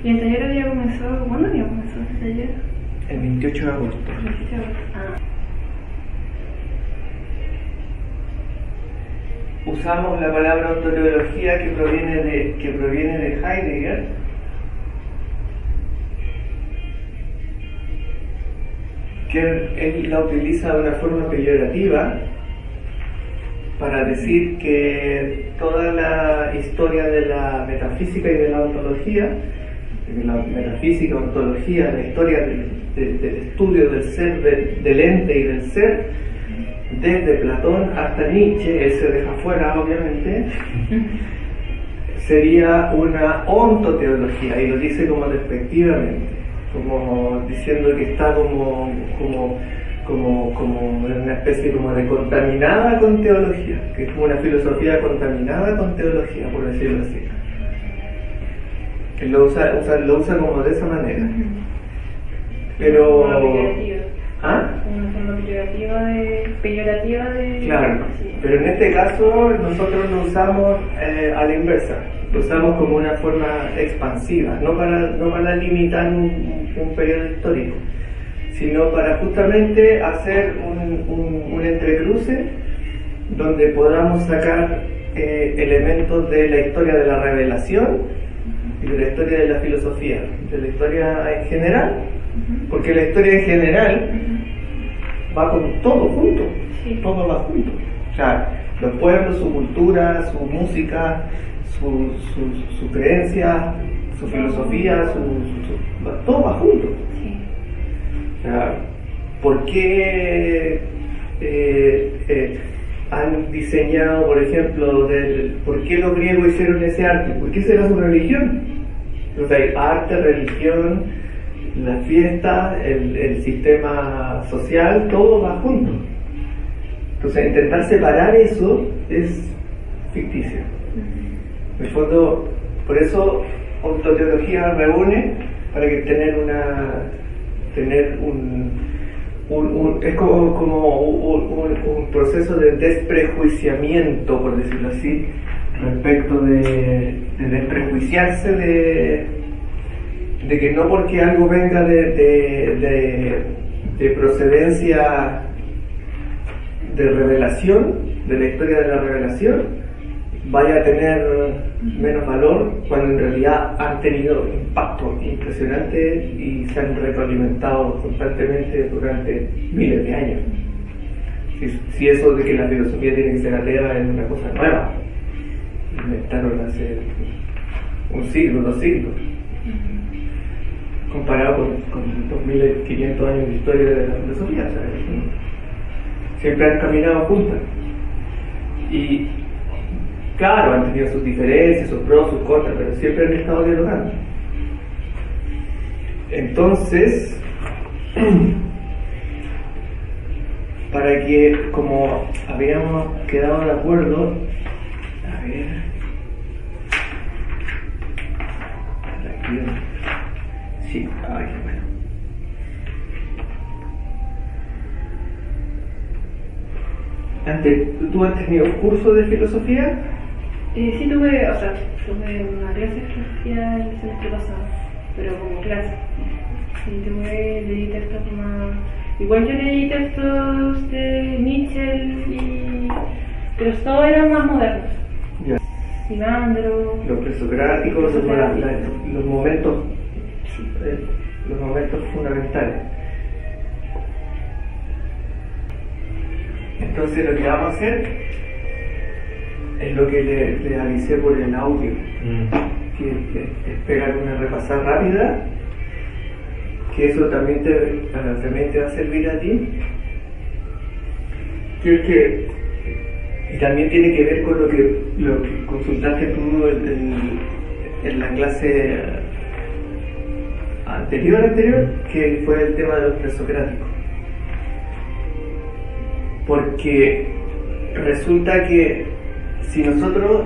¿Y el taller había comenzado? ¿Cuándo había comenzado este taller? El 28 de agosto. El 28 de agosto. Ah. Usamos la palabra ontología que proviene de Heidegger, que él la utiliza de una forma peyorativa para decir que toda la historia de la metafísica y de la ontología, la metafísica, ontología, la historia del estudio del ser, del ente y del ser, desde Platón hasta Nietzsche, él se deja fuera obviamente, sería una ontoteología, y lo dice como despectivamente, como diciendo que está como una especie como de contaminada con teología, que es como una filosofía contaminada con teología, por decirlo así. Él lo usa como de esa manera. Pero Una peyorativa. ¿ah? Una forma peyorativa de... Claro, sí. pero en este caso nosotros lo usamos a la inversa, lo usamos como una forma expansiva, no para limitar un periodo histórico, sino para justamente hacer un entrecruce donde podamos sacar elementos de la historia de la revelación y de la historia de la filosofía, de la historia en general, porque la historia en general va con todo junto, Sí. todo va junto. O sea, los pueblos, su cultura, su música, su creencia, su filosofía, todo va junto. Sí. O sea, ¿por qué han diseñado, por ejemplo, por qué los griegos hicieron ese arte? ¿Por qué será su religión? O sea, hay arte, religión, la fiesta, el sistema social, todo va junto. Entonces, intentar separar eso es ficticio. En el fondo, por eso ontología reúne para que tener es como un proceso de desprejuiciamiento, por decirlo así, respecto de desprejuiciarse de que no porque algo venga de procedencia de revelación, de la historia de la revelación, vaya a tener menos valor, cuando en realidad han tenido impacto impresionante y se han retroalimentado constantemente durante miles de años. Si eso de que la filosofía tiene que ser atea es una cosa nueva, inventaron hace un siglo, 2 siglos, comparado con 2500 años de historia de la filosofía, ¿sabes? Siempre han caminado juntas. Y claro, han tenido sus diferencias, sus pros, sus contras, pero siempre han estado dialogando. Entonces, para que, como habíamos quedado de acuerdo, a ver, aquí, sí, ay, bueno. ¿Tú has tenido un curso de filosofía? Sí tuve una clase de filosofía el semestre pasado, pero como clase. Sí, leí textos más... Igual yo leí textos de Nietzsche, pero todos eran más modernos. Ya. Simandro... Los presocráticos, los momentos fundamentales. Entonces lo que vamos a hacer es lo que le avisé por el audio, que es pegar una repasada rápida, que eso también te va a servir a ti, y también tiene que ver con lo que consultaste tú en la clase anterior, que fue el tema de los presocráticos. Porque resulta que si nosotros,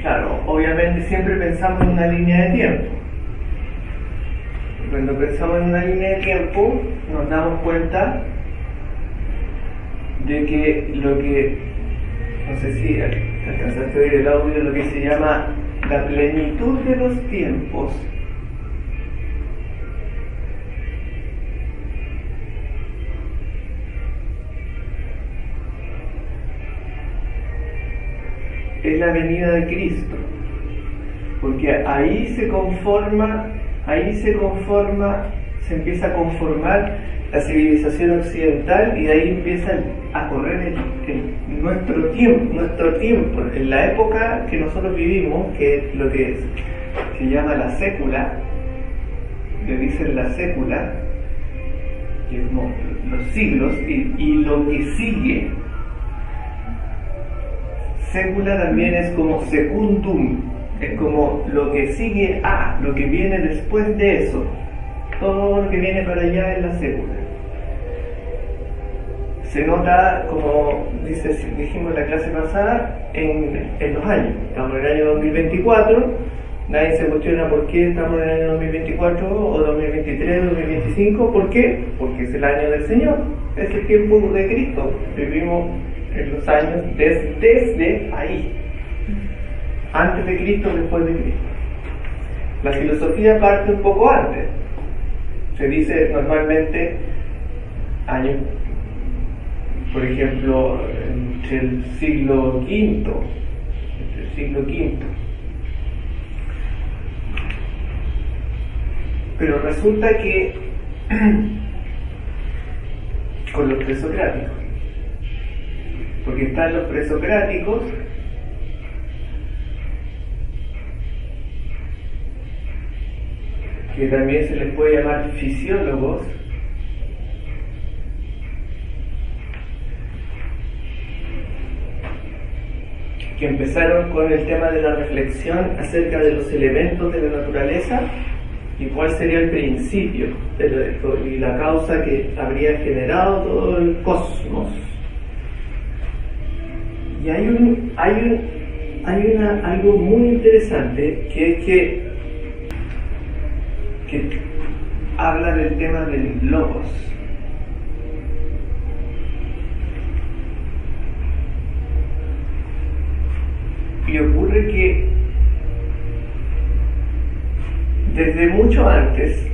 claro, obviamente siempre pensamos en una línea de tiempo. Cuando pensamos en una línea de tiempo, nos damos cuenta de que no sé si alcanzaste a oír el audio, lo que se llama la plenitud de los tiempos, es la venida de Cristo, porque ahí se empieza a conformar la civilización occidental, y de ahí empieza a correr nuestro tiempo, en la época que nosotros vivimos, que es lo que se llama la sécula, le dicen la sécula, que es como los siglos, y lo que sigue. Sécula también es como secundum, es como lo que sigue a, lo que viene después de eso. Todo lo que viene para allá es la sécula. Se nota, como dijimos en la clase pasada, en los años. Estamos en el año 2024, nadie se cuestiona por qué estamos en el año 2024 o 2023 o 2025. ¿Por qué? Porque es el año del Señor, es el tiempo de Cristo. Vivimos en los años desde ahí, antes de Cristo, después de Cristo. La filosofía parte un poco antes. Se dice normalmente años, por ejemplo, entre el siglo V. Pero resulta que con los presocráticos, porque están los presocráticos que también se les puede llamar fisiólogos, que empezaron con el tema de la reflexión acerca de los elementos de la naturaleza y cuál sería el principio y la causa que habría generado todo el cosmos. Y hay algo muy interesante, que es que habla del tema del logos. Y ocurre que desde mucho antes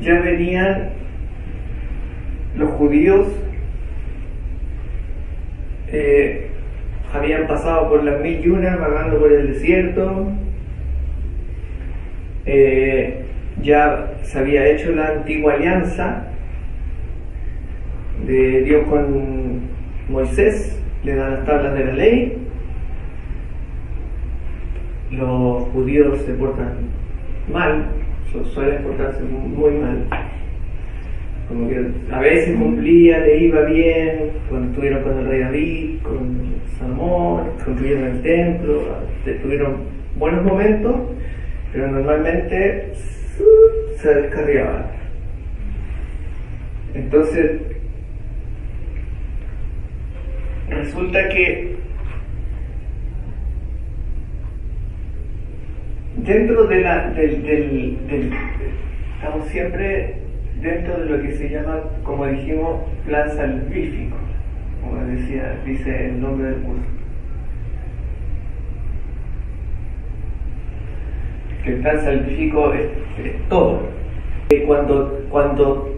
ya venían los judíos, habían pasado por las 1001 vagando por el desierto, ya se había hecho la antigua alianza de Dios con Moisés, le dan las tablas de la ley. Los judíos se portan mal, suelen portarse muy mal, como que a veces cumplían, le iba bien, cuando estuvieron con el rey David, con Salomón, construyeron el templo, tuvieron buenos momentos, pero normalmente se descarriaban. Entonces resulta que dentro de estamos siempre dentro de lo que se llama, como dijimos, plan salvífico, como dice el nombre del curso. Que el plan salvífico es todo. Cuando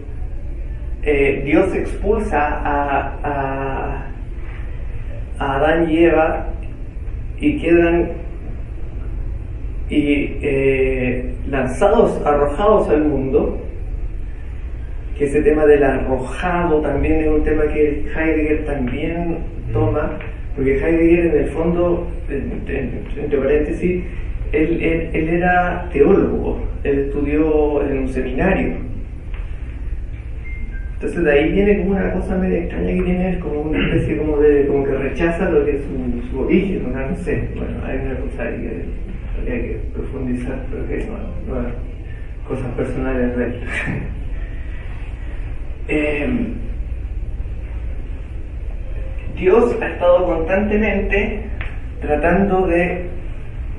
Dios expulsa a Adán y Eva y quedan lanzados, arrojados al mundo, que ese tema del arrojado también es un tema que Heidegger también toma, porque Heidegger en el fondo, entre paréntesis, él era teólogo, él estudió en un seminario. Entonces de ahí viene como una cosa medio extraña que tiene él, como una especie como que rechaza lo que es su origen, no sé, bueno, hay una cosa ahí que habría que profundizar, pero que no cosas personales de él. Dios ha estado constantemente tratando de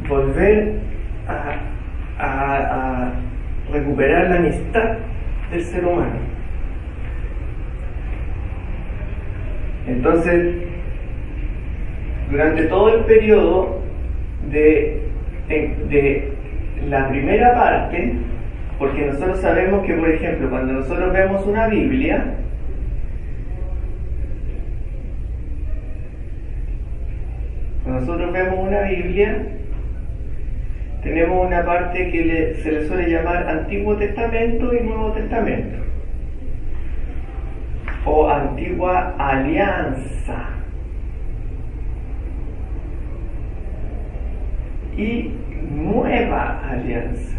volver a recuperar la amistad del ser humano. Entonces, durante todo el periodo de la primera parte, porque nosotros sabemos que, por ejemplo, cuando nosotros vemos una Biblia, nosotros vemos una Biblia, tenemos una parte que se le suele llamar Antiguo Testamento y Nuevo Testamento, o Antigua Alianza y Nueva Alianza.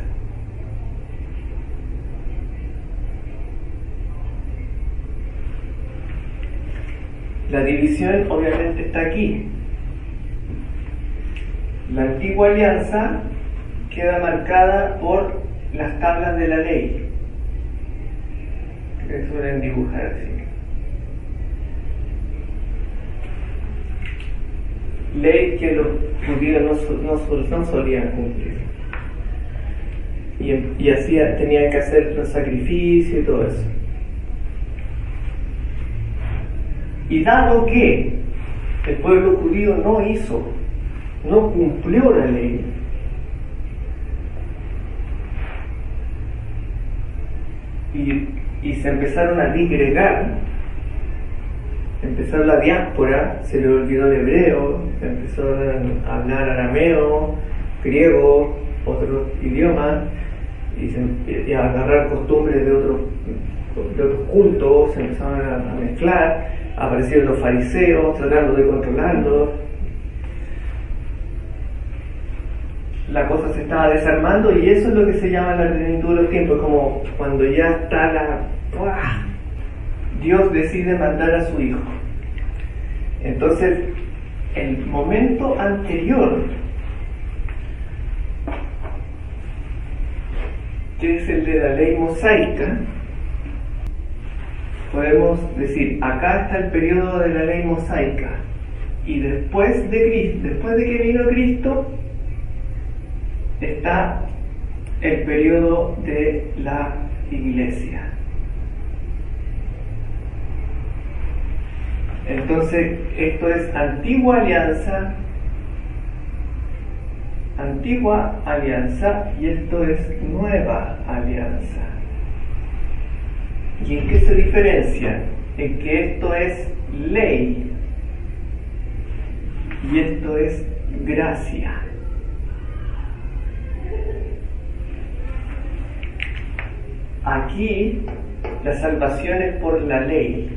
La división obviamente está aquí. La Antigua Alianza queda marcada por las tablas de la ley, que suelen dibujar así. Ley que los judíos no solían cumplir. Y tenían que hacer los sacrificios y todo eso. Y dado que el pueblo judío no cumplió la ley, y se empezaron a disgregar, empezó la diáspora, se le olvidó el hebreo, empezó a hablar arameo, griego, otros idiomas, y a agarrar costumbres de otros cultos, se empezaron a mezclar, aparecieron los fariseos tratando de controlarlos. La cosa se estaba desarmando, y eso es lo que se llama la plenitud de los tiempos, como cuando ya está Dios decide mandar a su Hijo. Entonces, el momento anterior, que es el de la ley mosaica, podemos decir, acá está el periodo de la ley mosaica, y después de que vino Cristo, está el periodo de la Iglesia. Entonces, esto es Antigua Alianza, y esto es Nueva Alianza. ¿Y en qué se diferencia? En que esto es ley y esto es gracia. Aquí la salvación es por la ley.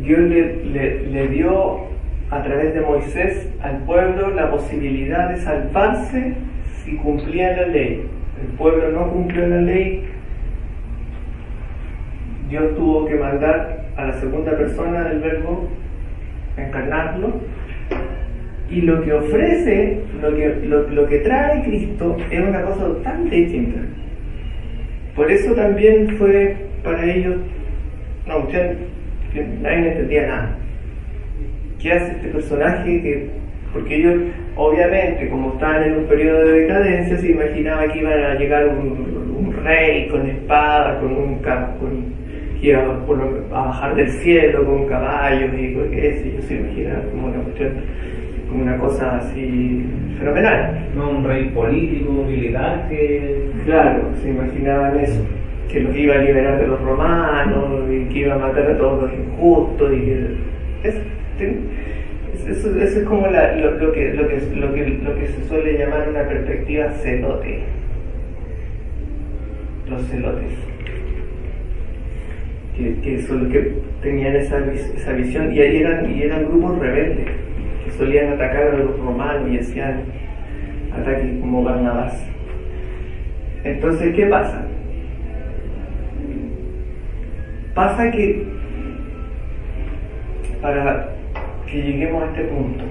Dios le dio a través de Moisés al pueblo la posibilidad de salvarse si cumplía la ley. El pueblo no cumplió la ley, Dios tuvo que mandar a la segunda persona del verbo, encarnarlo, y lo que ofrece, lo que trae Cristo es una cosa totalmente distinta. Por eso también fue para ellos una cuestión que nadie entendía nada. ¿Qué hace este personaje? Porque ellos, obviamente, como estaban en un periodo de decadencia, se imaginaba que iban a llegar un rey con espada, que iba a bajar del cielo con caballos y eso. Ellos se imaginaban como una cuestión, como una cosa así fenomenal. No un rey político, militar que... Claro, se imaginaban eso, que los iba a liberar de los romanos y que iba a matar a todos los injustos y eso es como lo que se suele llamar una perspectiva celote. Los celotes, que son los que tenían esa visión, y eran grupos rebeldes que solían atacar a los romanos y hacían ataques como Barnabás. Entonces, ¿qué pasa? Pasa que para que lleguemos a este punto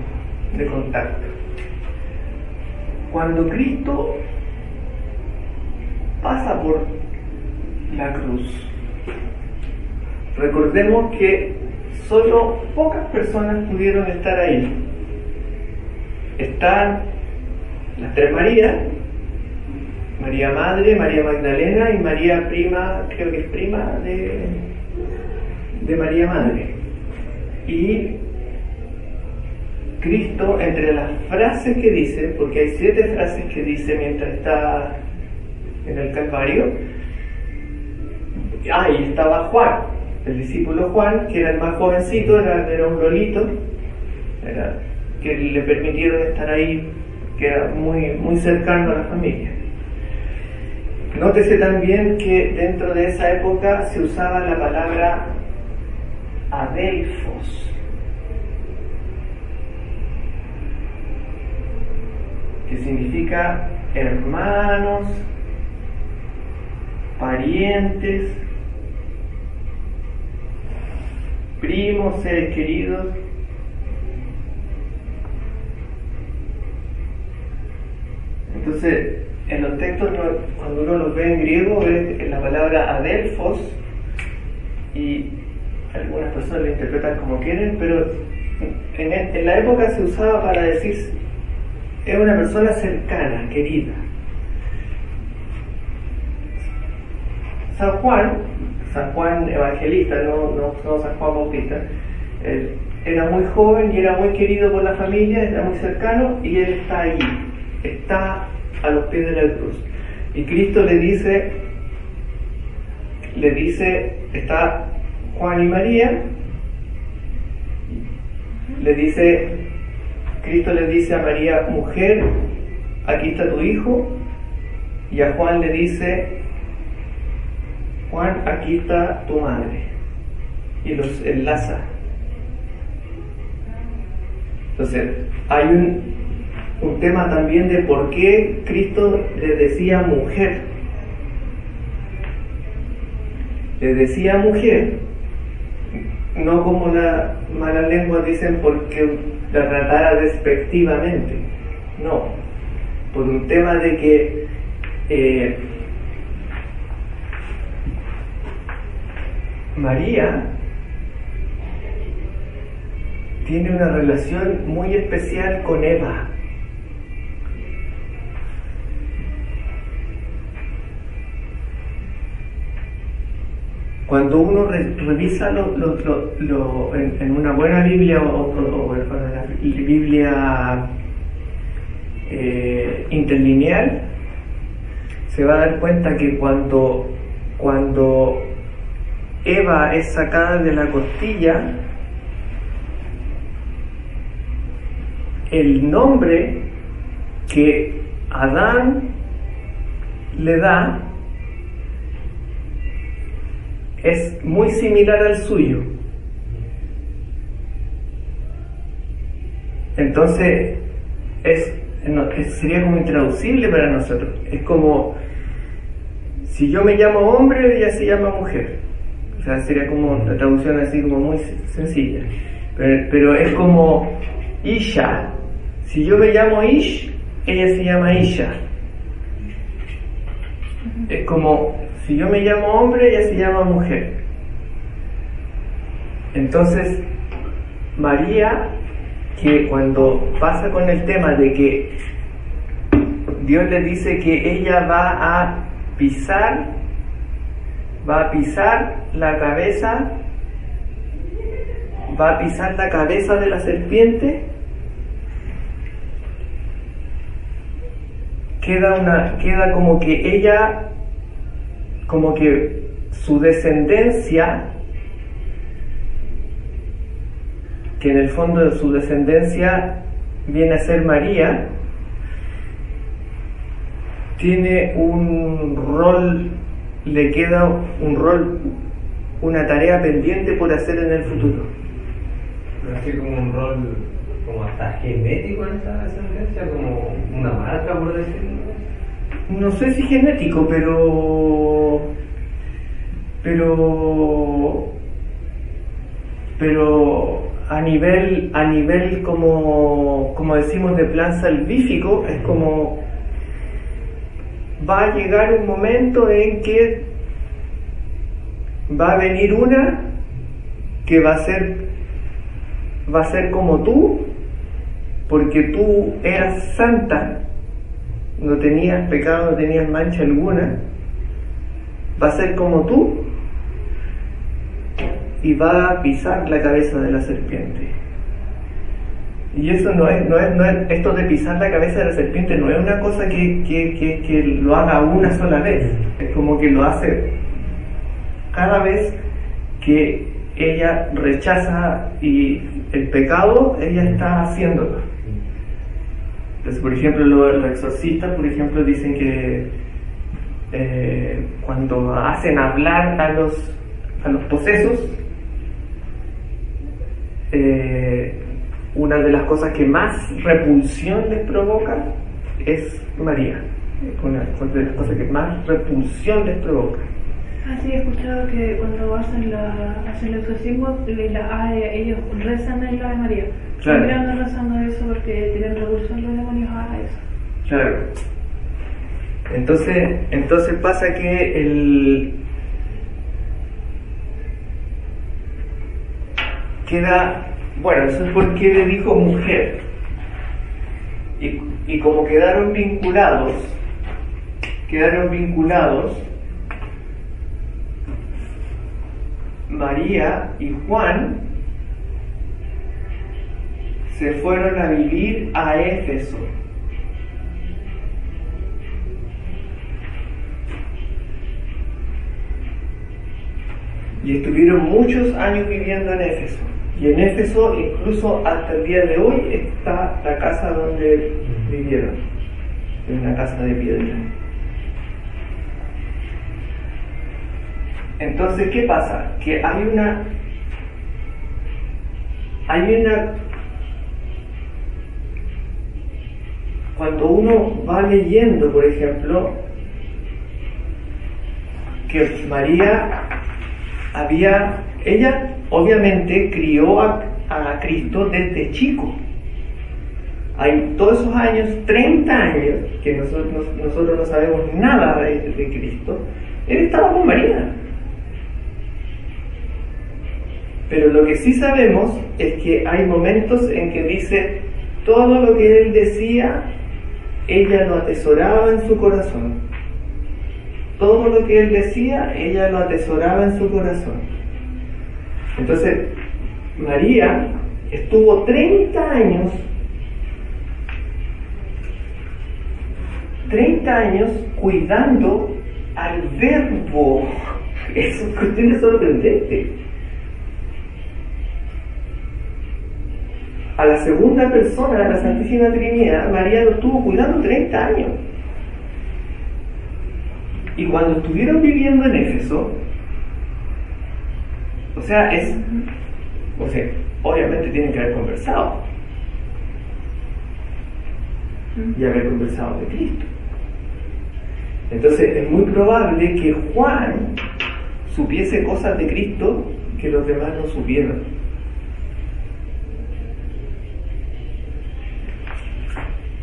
de contacto, cuando Cristo pasa por la cruz, recordemos que solo pocas personas pudieron estar ahí. Están las tres Marías: María Madre, María Magdalena y María prima, creo que es prima de María Madre. Y Cristo, entre las frases que dice, porque hay 7 frases que dice mientras está en el Calvario, y estaba Juan, el discípulo Juan, que era el más jovencito, era un lolito, que le permitieron estar ahí, que era muy cercano a la familia. Nótese también que dentro de esa época se usaba la palabra adelfos, que significa hermanos, parientes, primos, seres queridos. Entonces, en los textos, cuando uno los ve en griego, ve la palabra adelfos, y algunas personas lo interpretan como quieren, pero en la época se usaba para decir es una persona cercana, querida. San Juan Evangelista, no San Juan Bautista, era muy joven y era muy querido por la familia, era muy cercano, y él está allí, está a los pies de la cruz. Y Cristo le dice, está Juan y María, Cristo le dice a María, mujer, aquí está tu hijo, y a Juan le dice, Juan, aquí está tu madre, y los enlaza. Entonces, hay un tema también de por qué Cristo le decía mujer. Le decía mujer, no como las malas lenguas dicen porque la tratara despectivamente, no, por un tema de que María tiene una relación muy especial con Eva. Cuando uno revisa en una buena Biblia o en la Biblia interlineal, se va a dar cuenta que cuando Eva es sacada de la costilla, el nombre que Adán le da es muy similar al suyo. Entonces sería como intraducible para nosotros. Es como si yo me llamo hombre, ella se llama mujer. O sea, sería como una traducción así como muy sencilla. Pero es como Isha. Si yo me llamo Ish, ella se llama Isha. Es como si yo me llamo hombre, ella se llama mujer. Entonces, María, que cuando pasa con el tema de que Dios le dice que ella va a pisar la cabeza, de la serpiente, queda como que ella, como que su descendencia, que en el fondo de su descendencia viene a ser María, tiene un rol, le queda un rol, una tarea pendiente por hacer en el futuro. Pero así como un rol, como hasta genético en esa descendencia, como una marca, por decirlo. No sé si genético, pero a nivel como decimos de plan salvífico, es como va a llegar un momento en que va a venir una que va a ser como tú, porque tú eras santa, no tenías pecado, no tenías mancha alguna, va a ser como tú y va a pisar la cabeza de la serpiente. Y eso no es esto de pisar la cabeza de la serpiente no es una cosa que lo haga una sola vez, es como que lo hace cada vez que ella rechaza y el pecado, ella está haciéndolo. Entonces, por ejemplo, los exorcistas, por ejemplo, dicen que cuando hacen hablar a los posesos, una de las cosas que más repulsión les provoca es María. Una de las cosas que más repulsión les provoca. Ah, sí, he escuchado que cuando hacen el exorcismo, ellos rezan en la Ave María. Claro. Siempre andan rezando eso porque tienen repulsión los demonios a eso. Claro. Entonces pasa que queda, bueno, eso es porque le dijo mujer. Y como quedaron vinculados, María y Juan se fueron a vivir a Éfeso. Y estuvieron muchos años viviendo en Éfeso. Y en Éfeso, incluso hasta el día de hoy, está la casa donde vivieron. En una casa de piedra. Entonces, ¿qué pasa? Que hay una cuando uno va leyendo, por ejemplo, que María ella obviamente crió a Cristo desde chico. Hay todos esos años, 30 años, que nosotros no sabemos nada de Cristo. Él estaba con María. Pero lo que sí sabemos es que hay momentos en que dice todo lo que él decía, ella lo atesoraba en su corazón. Todo lo que él decía, ella lo atesoraba en su corazón. Entonces, María estuvo 30 años cuidando al Verbo. Eso es sorprendente. A la segunda persona de la Santísima Trinidad, María lo estuvo cuidando 30 años. Y cuando estuvieron viviendo en Éfeso, obviamente tienen que haber conversado. Y haber conversado de Cristo. Entonces es muy probable que Juan supiese cosas de Cristo que los demás no supieron.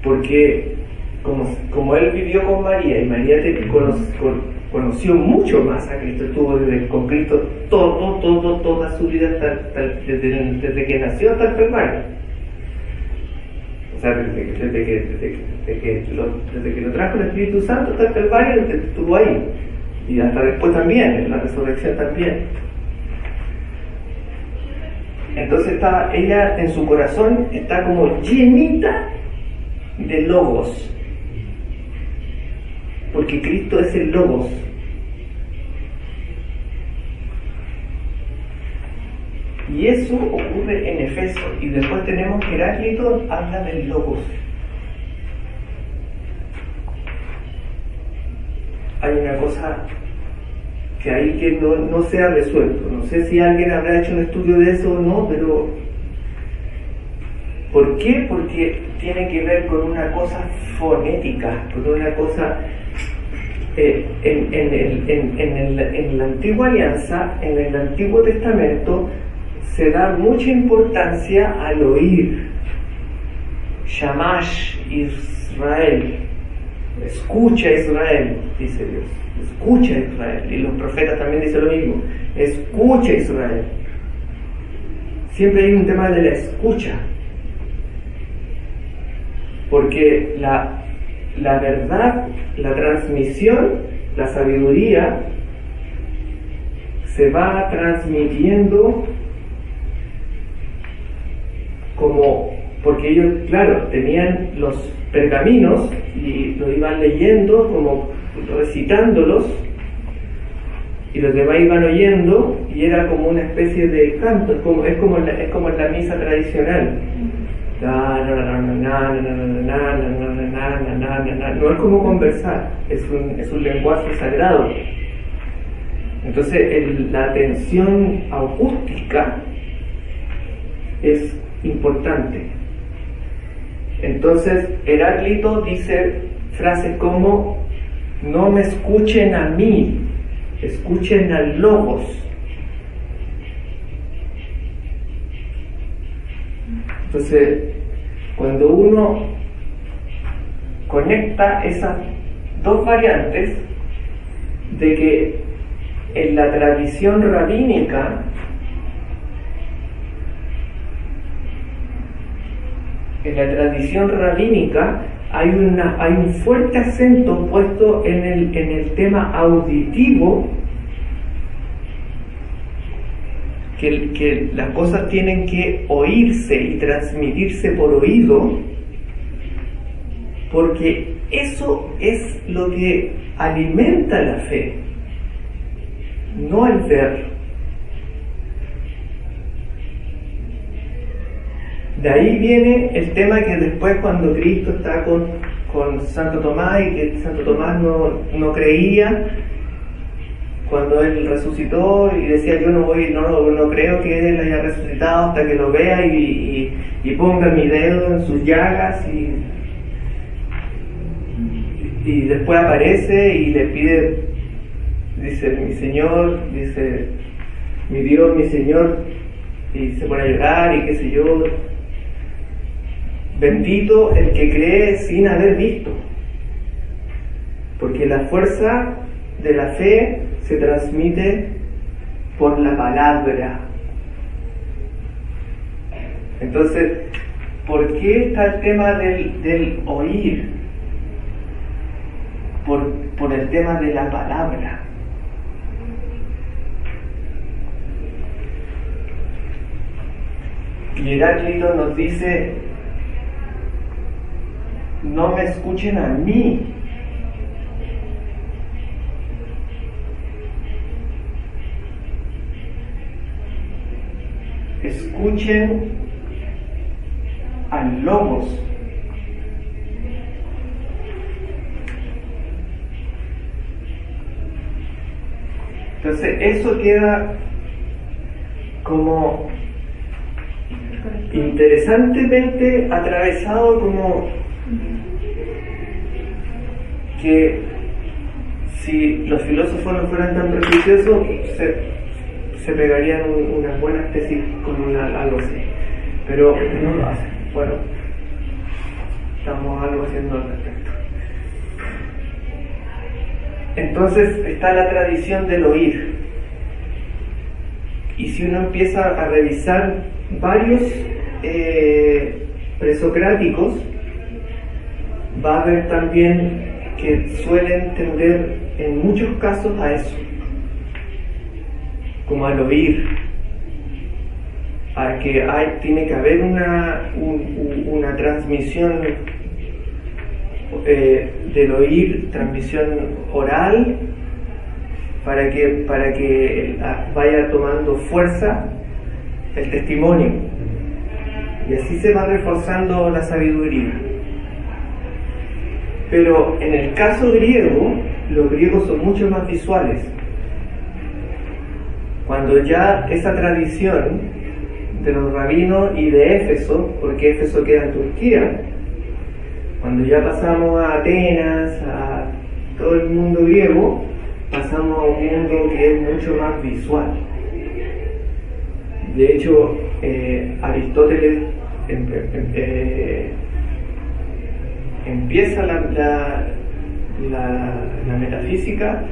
Porque como él vivió con María y María conoció mucho más a Cristo, estuvo con Cristo toda su vida desde que nació hasta el Calvario. O sea, desde que lo trajo el Espíritu Santo hasta el Calvario, estuvo ahí. Y hasta después también, en la resurrección también. Entonces ella en su corazón está como llenita de logos, porque Cristo es el logos. Y eso ocurre en Efeso, y después tenemos que Heráclito habla del logos. Hay una cosa que ahí que no se ha resuelto. No sé si alguien habrá hecho un estudio de eso o no, pero ¿por qué? Porque tiene que ver con una cosa fonética, con una cosa en la antigua alianza, en el Antiguo Testamento, se da mucha importancia al oír. Shamash Israel, escucha Israel, dice Dios, escucha Israel. Y los profetas también dicen lo mismo, escucha Israel. Siempre hay un tema de la escucha. Porque la verdad, la transmisión, la sabiduría se va transmitiendo porque ellos, claro, tenían los pergaminos y lo iban leyendo, como recitándolos, y los demás iban oyendo, y era como una especie de canto, es como en la misa tradicional. No es como conversar, es un lenguaje sagrado. Entonces la atención acústica es importante. Entonces Heráclito dice frases como: no me escuchen a mí, escuchen al logos. Entonces, cuando uno conecta esas dos variantes, de que en la tradición rabínica hay un fuerte acento puesto en el tema auditivo, que las cosas tienen que oírse y transmitirse por oído, porque eso es lo que alimenta la fe, no el ver. De ahí viene el tema que después, cuando Cristo está con Santo Tomás, y que Santo Tomás no creía, cuando él resucitó y decía: yo no creo que él haya resucitado hasta que lo vea y ponga mi dedo en sus llagas, y después aparece y le pide, dice: mi Señor, dice, mi Dios, mi Señor, y se pone a llorar y qué sé yo. Bendito el que cree sin haber visto, porque la fuerza de la fe se transmite por la palabra. Entonces, ¿por qué está el tema del oír? Por el tema de la palabra. Y Heráclito nos dice: no me escuchen a mí, escuchen al logos. Entonces eso queda como interesantemente atravesado, como que si los filósofos no fueran tan prejuiciosos se pegarían unas buenas tesis con algo así, pero no lo hacen. Bueno, estamos algo haciendo al respecto. Entonces está la tradición del oír, y si uno empieza a revisar varios presocráticos, va a ver también que suelen tender en muchos casos a eso, como al oír, a que tiene que haber una transmisión del oír, transmisión oral, para que vaya tomando fuerza el testimonio, y así se va reforzando la sabiduría. Pero en el caso griego, los griegos son mucho más visuales. Cuando ya esa tradición de los rabinos y de Éfeso, porque Éfeso queda en Turquía, cuando ya pasamos a Atenas, a todo el mundo griego, pasamos a un mundo que es mucho más visual. De hecho, Aristóteles empieza la metafísica,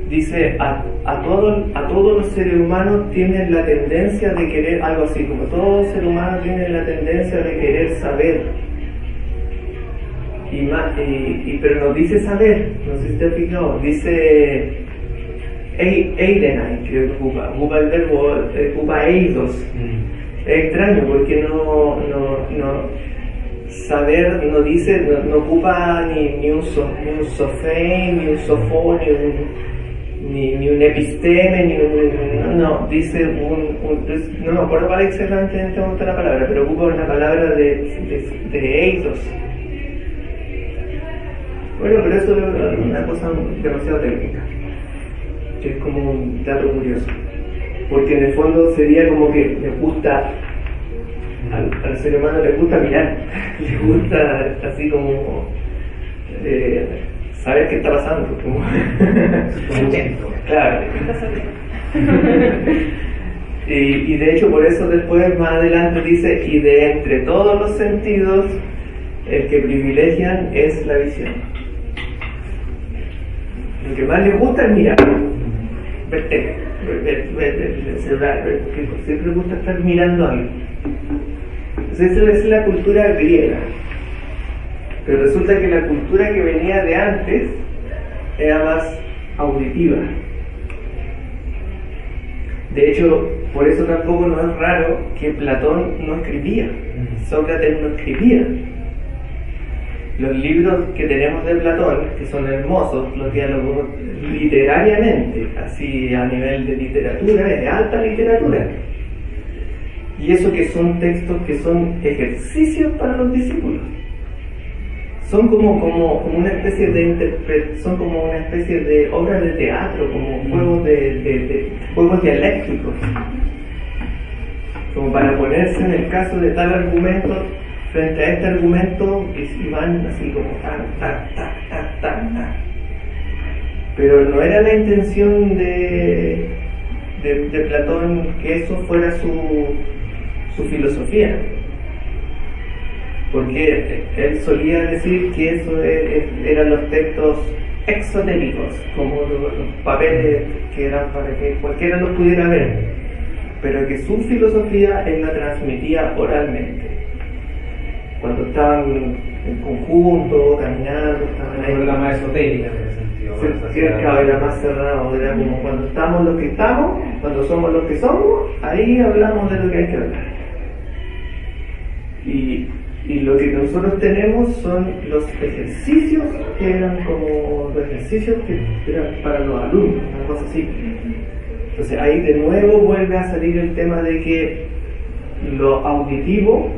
dice: a todos los seres humanos tienen la tendencia de querer, algo así como todo ser humano tiene la tendencia de querer saber, pero no dice saber, no sé si te has fijado, dice eidenai, creo que ocupa el verbo, ocupa eidos. Es extraño porque no saber no dice, no ocupa ni un sofé, ni un sofón, ni un episteme, ni un, no, dice no me acuerdo cuál es exactamente en este momento la palabra, pero ocupa una palabra de eidos. Bueno, pero eso es una cosa demasiado técnica, que es como un dato curioso, porque en el fondo sería como que le gusta, al ser humano le gusta mirar, le gusta así como saber qué está pasando, como claro. Y de hecho por eso después más adelante dice, y de entre todos los sentidos el que privilegian es la visión. Lo que más les gusta es mirar, ver el celular, que siempre les gusta estar mirando algo. Entonces esa es la cultura griega. Pero resulta que la cultura que venía de antes era más auditiva. De hecho, por eso tampoco no es raro que Platón no escribía, Sócrates no escribía. Los libros que tenemos de Platón, que son hermosos, los diálogos literariamente, así a nivel de literatura, es de alta literatura. Y eso que son textos que son ejercicios para los discípulos. Son como una especie son como una especie de obras de teatro, como juegos juegos dialécticos, como para ponerse en el caso de tal argumento frente a este argumento, y van así como ta. Pero no era la intención de Platón que eso fuera su filosofía, porque él solía decir que eso eran los textos exotéricos, como los papeles que eran para que cualquiera los pudiera ver, pero que su filosofía él la transmitía oralmente. Cuando estaban en conjunto, caminando, estaban ahí. Era más esotérica en ese sentido. Era más cerrado, era como cuando estamos los que estamos, cuando somos los que somos, ahí hablamos de lo que hay que hablar. Y lo que nosotros tenemos son los ejercicios que eran como los ejercicios que eran para los alumnos, una cosa así. Entonces ahí de nuevo vuelve a salir el tema de que lo auditivo,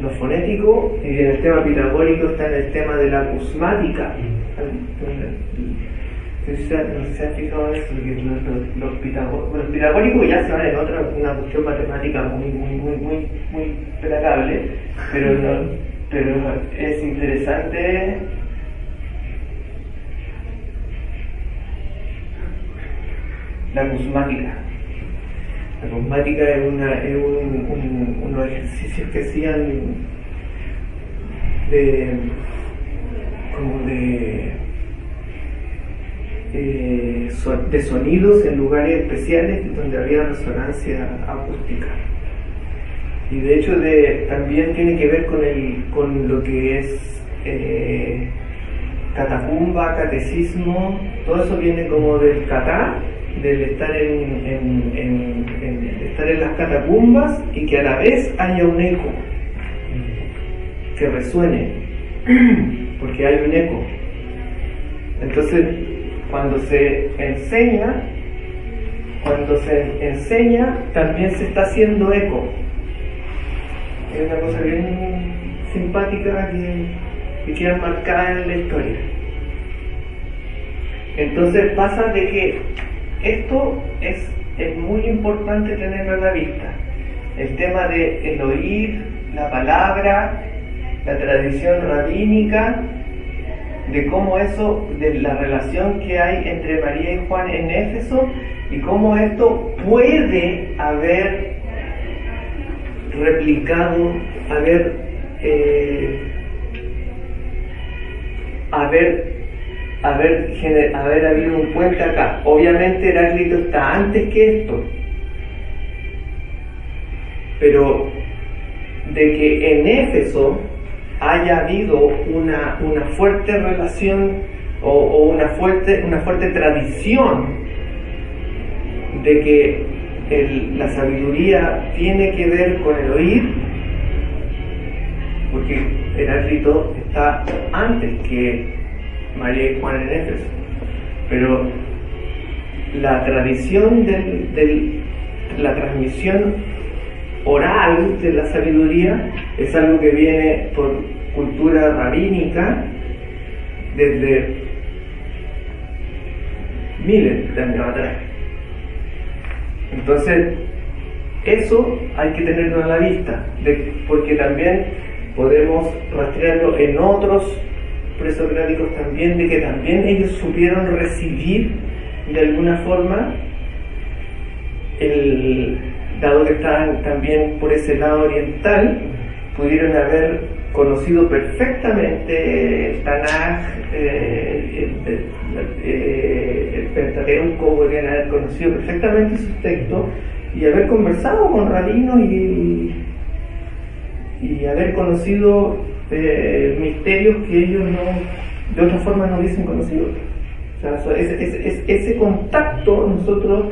lo fonético, y en el tema pitagórico está en el tema de la acusmática. No se han fijado en eso, que los pitagóricos ya se van en otra, una cuestión matemática muy implacable, pero es interesante la acusmática. La acusmática es unos ejercicios que hacían de sonidos en lugares especiales donde había resonancia acústica. Y de hecho también tiene que ver con lo que es catacumba, catecismo, todo eso viene como del catá, del estar estar en las catacumbas y que a la vez haya un eco que resuene, porque hay un eco. Entonces cuando se enseña también se está haciendo eco. Es una cosa bien simpática que queda marcada en la historia. Entonces pasa de que esto es muy importante tenerlo a la vista. El tema de el oír, la palabra, la tradición rabínica, de cómo eso, de la relación que hay entre María y Juan en Éfeso, y cómo esto puede haber replicado, haber habido un puente acá. Obviamente Heráclito está antes que esto, pero de que en Éfeso haya habido una fuerte relación o una fuerte tradición de que la sabiduría tiene que ver con el oír, porque Heráclito está antes que María y Juan en Éfeso, pero la tradición la transmisión oral de la sabiduría es algo que viene por cultura rabínica desde miles de años atrás. Entonces, eso hay que tenerlo a la vista, porque también podemos rastrearlo en otros presocráticos también, de que también ellos supieron recibir de alguna forma, dado que estaban también por ese lado oriental, pudieron haber conocido perfectamente el Tanaj, el Pentateuco, podrían haber conocido perfectamente sus textos y haber conversado con rabinos y haber conocido misterios que ellos de otra forma no hubiesen conocido. O sea, ese contacto nosotros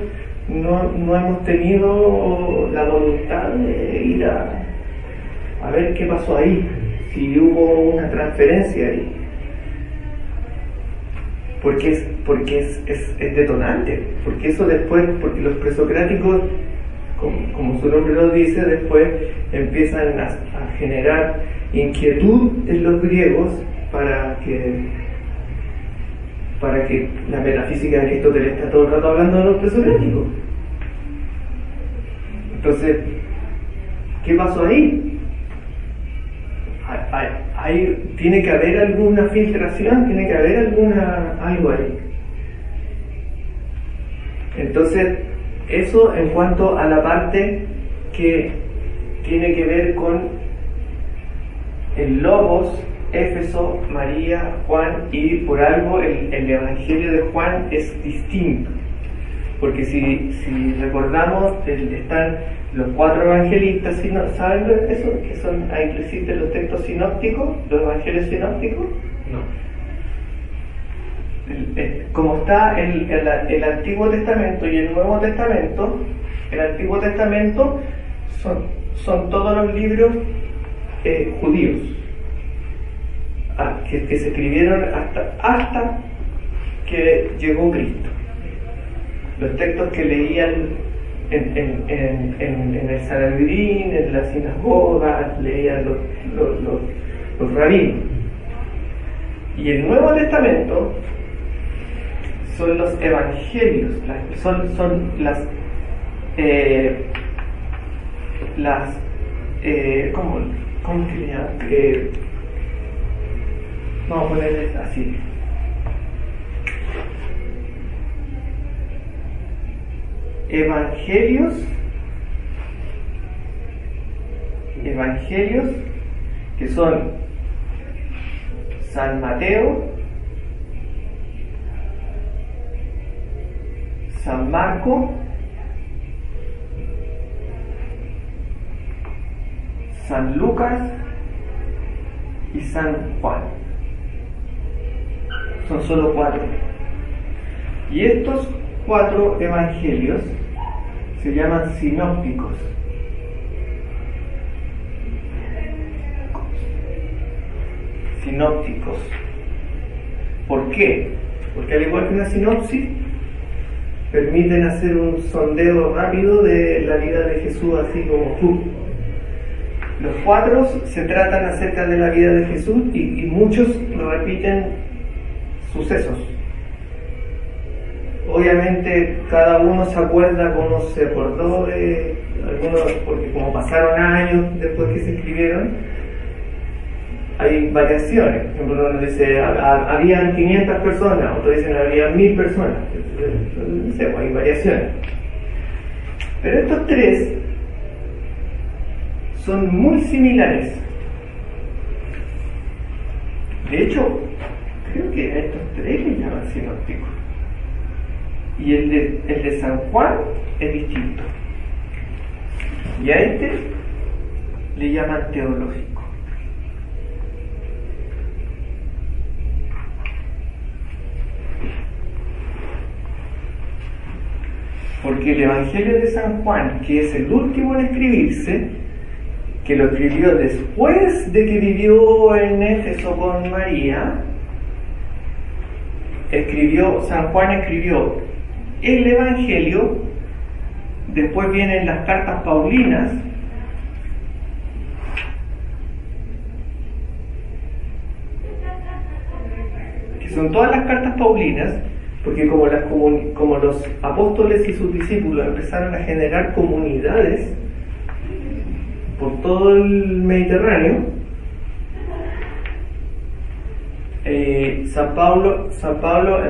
no hemos tenido la voluntad de ir a ver qué pasó ahí, si hubo una transferencia ahí, porque es detonante, porque eso después, porque los presocráticos, como su nombre lo dice, después empiezan a generar inquietud en los griegos para que la metafísica de Aristóteles está todo el rato hablando de los presocráticos. Entonces, ¿qué pasó ahí? Tiene que haber alguna filtración, tiene que haber algo ahí. Entonces, eso en cuanto a la parte que tiene que ver con el Logos, Éfeso, María, Juan, y por algo el Evangelio de Juan es distinto. Porque si recordamos, están los 4 evangelistas, ¿saben eso? Que son, ahí existen los textos sinópticos, los evangelios sinópticos. No. Como está el Antiguo Testamento y el Nuevo Testamento, el Antiguo Testamento son todos los libros judíos que se escribieron hasta que llegó Cristo. Los textos que leían en el Sanedrín, en las sinagogas, leían los rabinos. Y el Nuevo Testamento son los evangelios, son las ¿cómo que le llaman? Vamos a ponerle así. Evangelios que son San Mateo, San Marco, San Lucas y San Juan. Son solo 4. Y estos 4 evangelios se llaman sinópticos. Sinópticos. ¿Por qué? Porque al igual que una sinopsis, permiten hacer un sondeo rápido de la vida de Jesús, así como tú. Los 4 se tratan acerca de la vida de Jesús y muchos repiten sucesos. Obviamente cada uno se acuerda cómo se acordó de algunos, porque como pasaron años después que se escribieron, hay variaciones. Por ejemplo, uno dice habían 500 personas, otros dicen habían 1000 personas. No sé, hay variaciones. Pero estos 3 son muy similares. De hecho, creo que a estos 3 les llaman sinópticos. Y el de San Juan es distinto. Y a este le llaman teológico. Porque el Evangelio de San Juan, que es el último en escribirse, que lo escribió después de que vivió en Éfeso con María, San Juan escribió el Evangelio, después vienen las cartas paulinas, que son todas las cartas paulinas, porque como los apóstoles y sus discípulos empezaron a generar comunidades por todo el Mediterráneo, San Pablo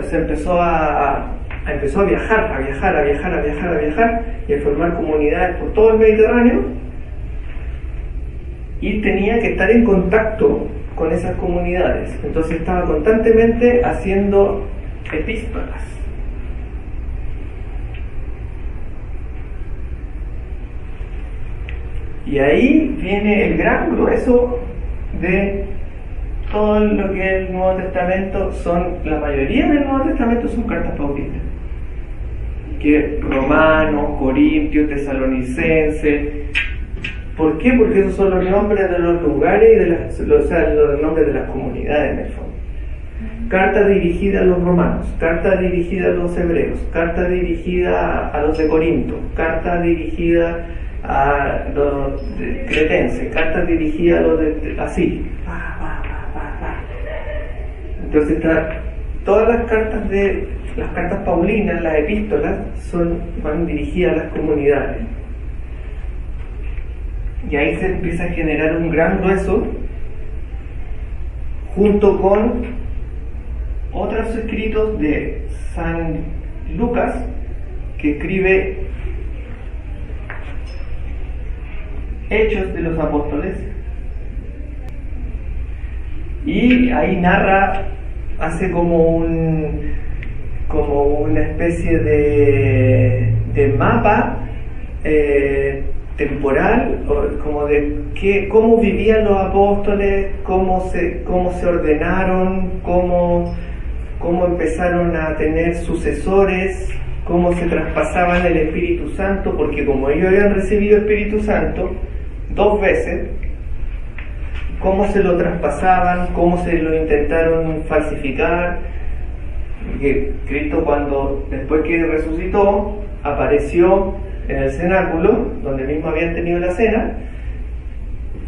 se empezó a viajar y a formar comunidades por todo el Mediterráneo, y tenía que estar en contacto con esas comunidades. Entonces estaba constantemente haciendo epístolas. Y ahí viene el gran grueso de todo lo que es el Nuevo Testamento. La mayoría del Nuevo Testamento son cartas paulinas, que Romanos, Corintios, Tesalonicenses. ¿Por qué? Porque esos son los nombres de los lugares y los nombres de las comunidades en el fondo. Carta dirigida a los romanos, carta dirigida a los hebreos, carta dirigida a los de Corinto, carta dirigida a los cretenses, carta dirigida a los de así. Entonces todas las cartas paulinas, las epístolas, van dirigidas a las comunidades. Y ahí se empieza a generar un gran grueso, junto con otros escritos de San Lucas, que escribe Hechos de los Apóstoles, y ahí hace como una especie de mapa temporal, como de cómo vivían los apóstoles, cómo se ordenaron, cómo empezaron a tener sucesores, cómo se traspasaban el Espíritu Santo, porque como ellos habían recibido Espíritu Santo 2 veces, cómo se lo traspasaban, cómo se lo intentaron falsificar. Que Cristo, después que resucitó, apareció en el cenáculo, donde mismo habían tenido la cena,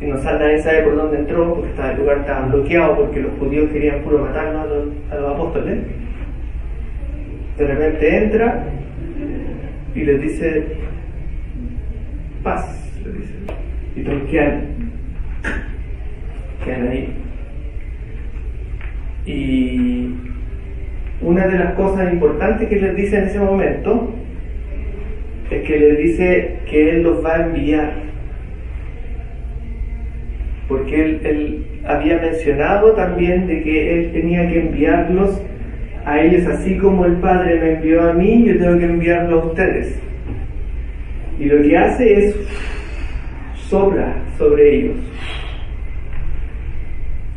y nadie sabe por dónde entró, porque el lugar estaba bloqueado, porque los judíos querían puro matarnos a los apóstoles. De repente entra y les dice paz, les dice, y todos quedan ahí. Y una de las cosas importantes que les dice en ese momento es que les dice que Él los va a enviar, porque él había mencionado también de que Él tenía que enviarlos a ellos, así como el Padre me envió a mí, yo tengo que enviarlo a ustedes. Y lo que hace es sopla sobre ellos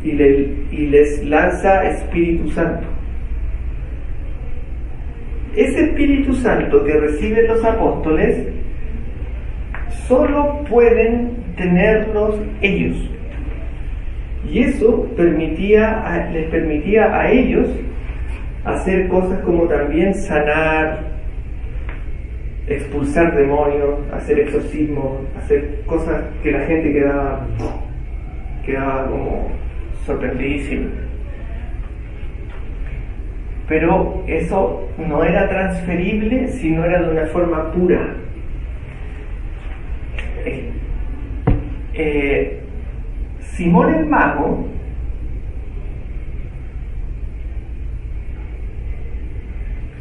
y les lanza Espíritu Santo. Ese Espíritu Santo que reciben los apóstoles solo pueden tenerlos ellos, y eso les permitía a ellos hacer cosas como también sanar, expulsar demonios, hacer exorcismos, hacer cosas que la gente quedaba como sorprendidísima. Pero eso no era transferible si no era de una forma pura. Simón el Mago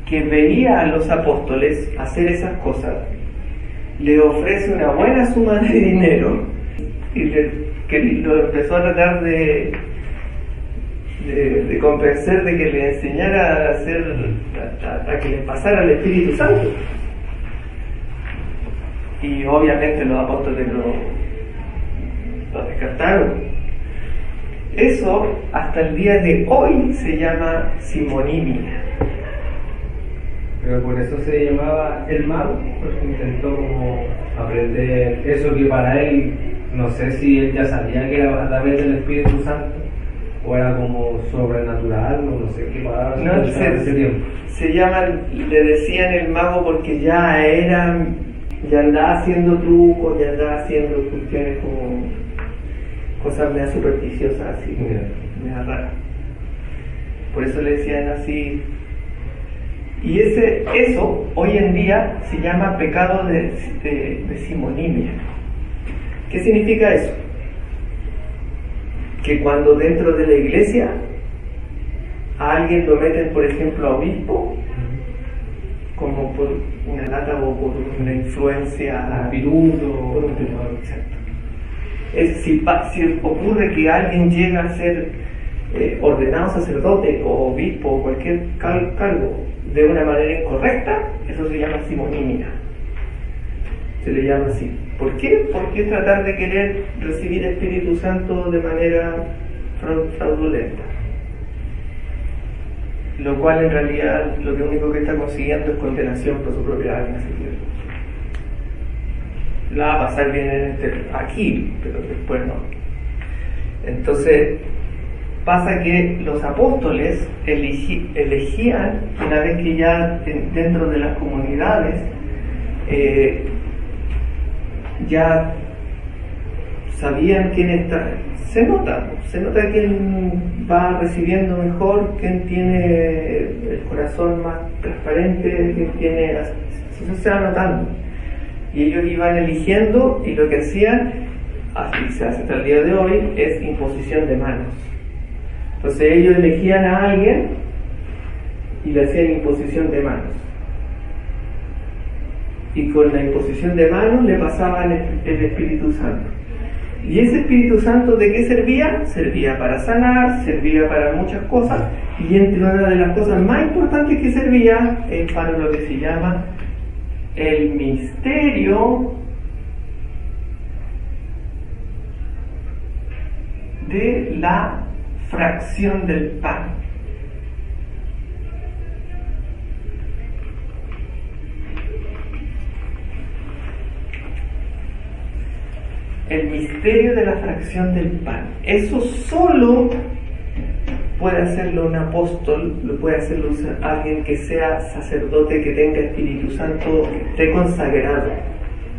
que veía a los apóstoles hacer esas cosas, le ofrece una buena suma de dinero y que lo empezó a tratar de convencer de que le enseñara a que le pasara el Espíritu Santo. Y obviamente los apóstoles lo descartaron. Eso hasta el día de hoy se llama simonimia. Pero por eso se llamaba el mago, porque intentó como aprender eso que para él, no sé si él ya sabía que era a través del Espíritu Santo, ¿O era como sobrenatural? No sé qué palabra No, se usaba en ese tiempo. se llaman, le decían el mago porque ya andaba haciendo trucos, ya andaba haciendo cuestiones como cosas medio supersticiosas, así, medio raras. Por eso le decían así. Y eso hoy en día se llama pecado de simonimia. ¿Qué significa eso? Que cuando dentro de la iglesia a alguien lo meten, por ejemplo, a obispo, como por una lata o por una influencia, Pirulo, por un pirulo, exacto. Si ocurre que alguien llega a ser ordenado sacerdote o obispo o cualquier cargo de una manera incorrecta, eso se llama simonimia. Se le llama así. ¿Por qué? Porque es tratar de querer recibir Espíritu Santo de manera fraudulenta. Lo cual en realidad lo único que está consiguiendo es condenación por su propia alma. La va a pasar bien aquí, pero después no. Entonces pasa que los apóstoles elegían, una vez que ya dentro de las comunidades ya sabían quién está, se nota quién va recibiendo mejor, quién tiene el corazón más transparente, quién tiene, eso se va notando, y ellos iban eligiendo, y lo que hacían, así se hace hasta el día de hoy, es imposición de manos. Entonces ellos elegían a alguien y le hacían imposición de manos, y con la imposición de manos le pasaban el Espíritu Santo. ¿Y ese Espíritu Santo de qué servía? Servía para sanar, servía para muchas cosas, y entre una de las cosas más importantes que servía es para lo que se llama el misterio de la fracción del pan. El misterio de la fracción del pan. Eso solo puede hacerlo un apóstol, lo puede hacerlo alguien que sea sacerdote, que tenga Espíritu Santo, que esté consagrado.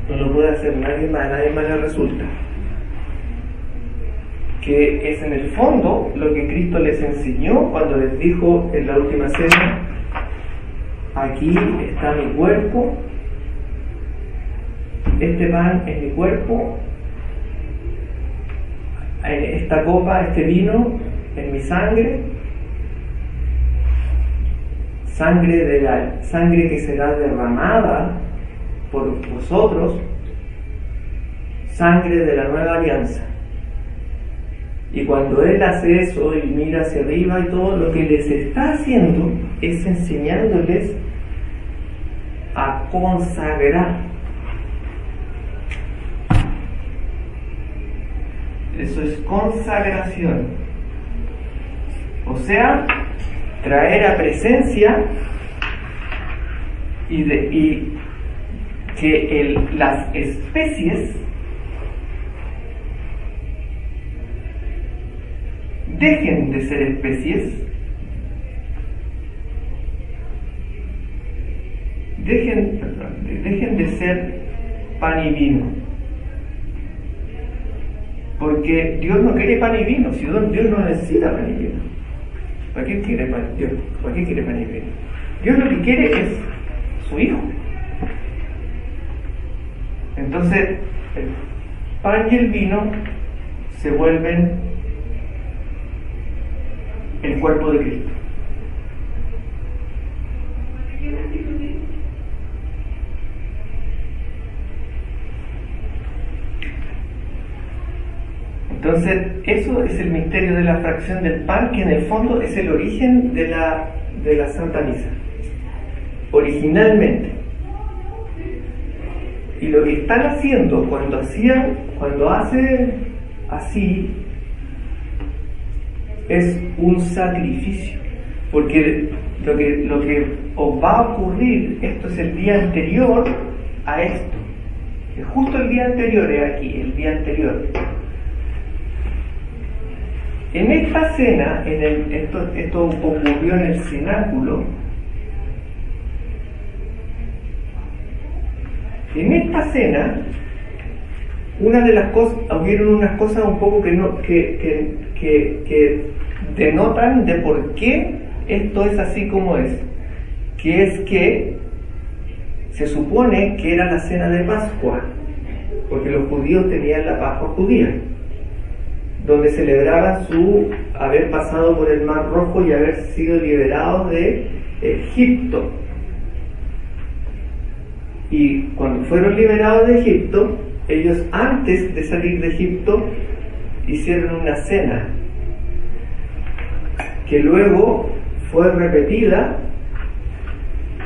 No lo puede hacer nadie más le resulta. Que es en el fondo lo que Cristo les enseñó cuando les dijo en la última cena: aquí está mi cuerpo, este pan es mi cuerpo, esta copa, este vino es mi sangre, sangre que será derramada por vosotros, sangre de la nueva alianza. Y cuando Él hace eso y mira hacia arriba y todo, lo que les está haciendo es enseñándoles a consagrar. Eso es consagración. O sea, traer a presencia y que las especies dejen de ser especies, dejen de ser pan y vino. Porque Dios no quiere pan y vino, si Dios no necesita pan y vino. ¿Para qué quiere pan y vino? Dios lo que quiere es su Hijo. Entonces, el pan y el vino se vuelven el cuerpo de Cristo. Entonces, eso es el misterio de la fracción del pan, que en el fondo es el origen de la Santa Misa, originalmente. Y lo que están haciendo cuando hacen así, es un sacrificio, porque lo que os va a ocurrir, esto es el día anterior a esto, es justo el día anterior, es aquí, el día anterior. En esta cena, esto ocurrió en el cenáculo. En esta cena, una de las cosas, hubieron unas cosas un poco que denotan de por qué esto es así como es, que es que se supone que era la cena de Pascua, porque los judíos tenían la Pascua judía, donde celebraban su haber pasado por el Mar Rojo y haber sido liberados de Egipto. Y cuando fueron liberados de Egipto, ellos antes de salir de Egipto hicieron una cena que luego fue repetida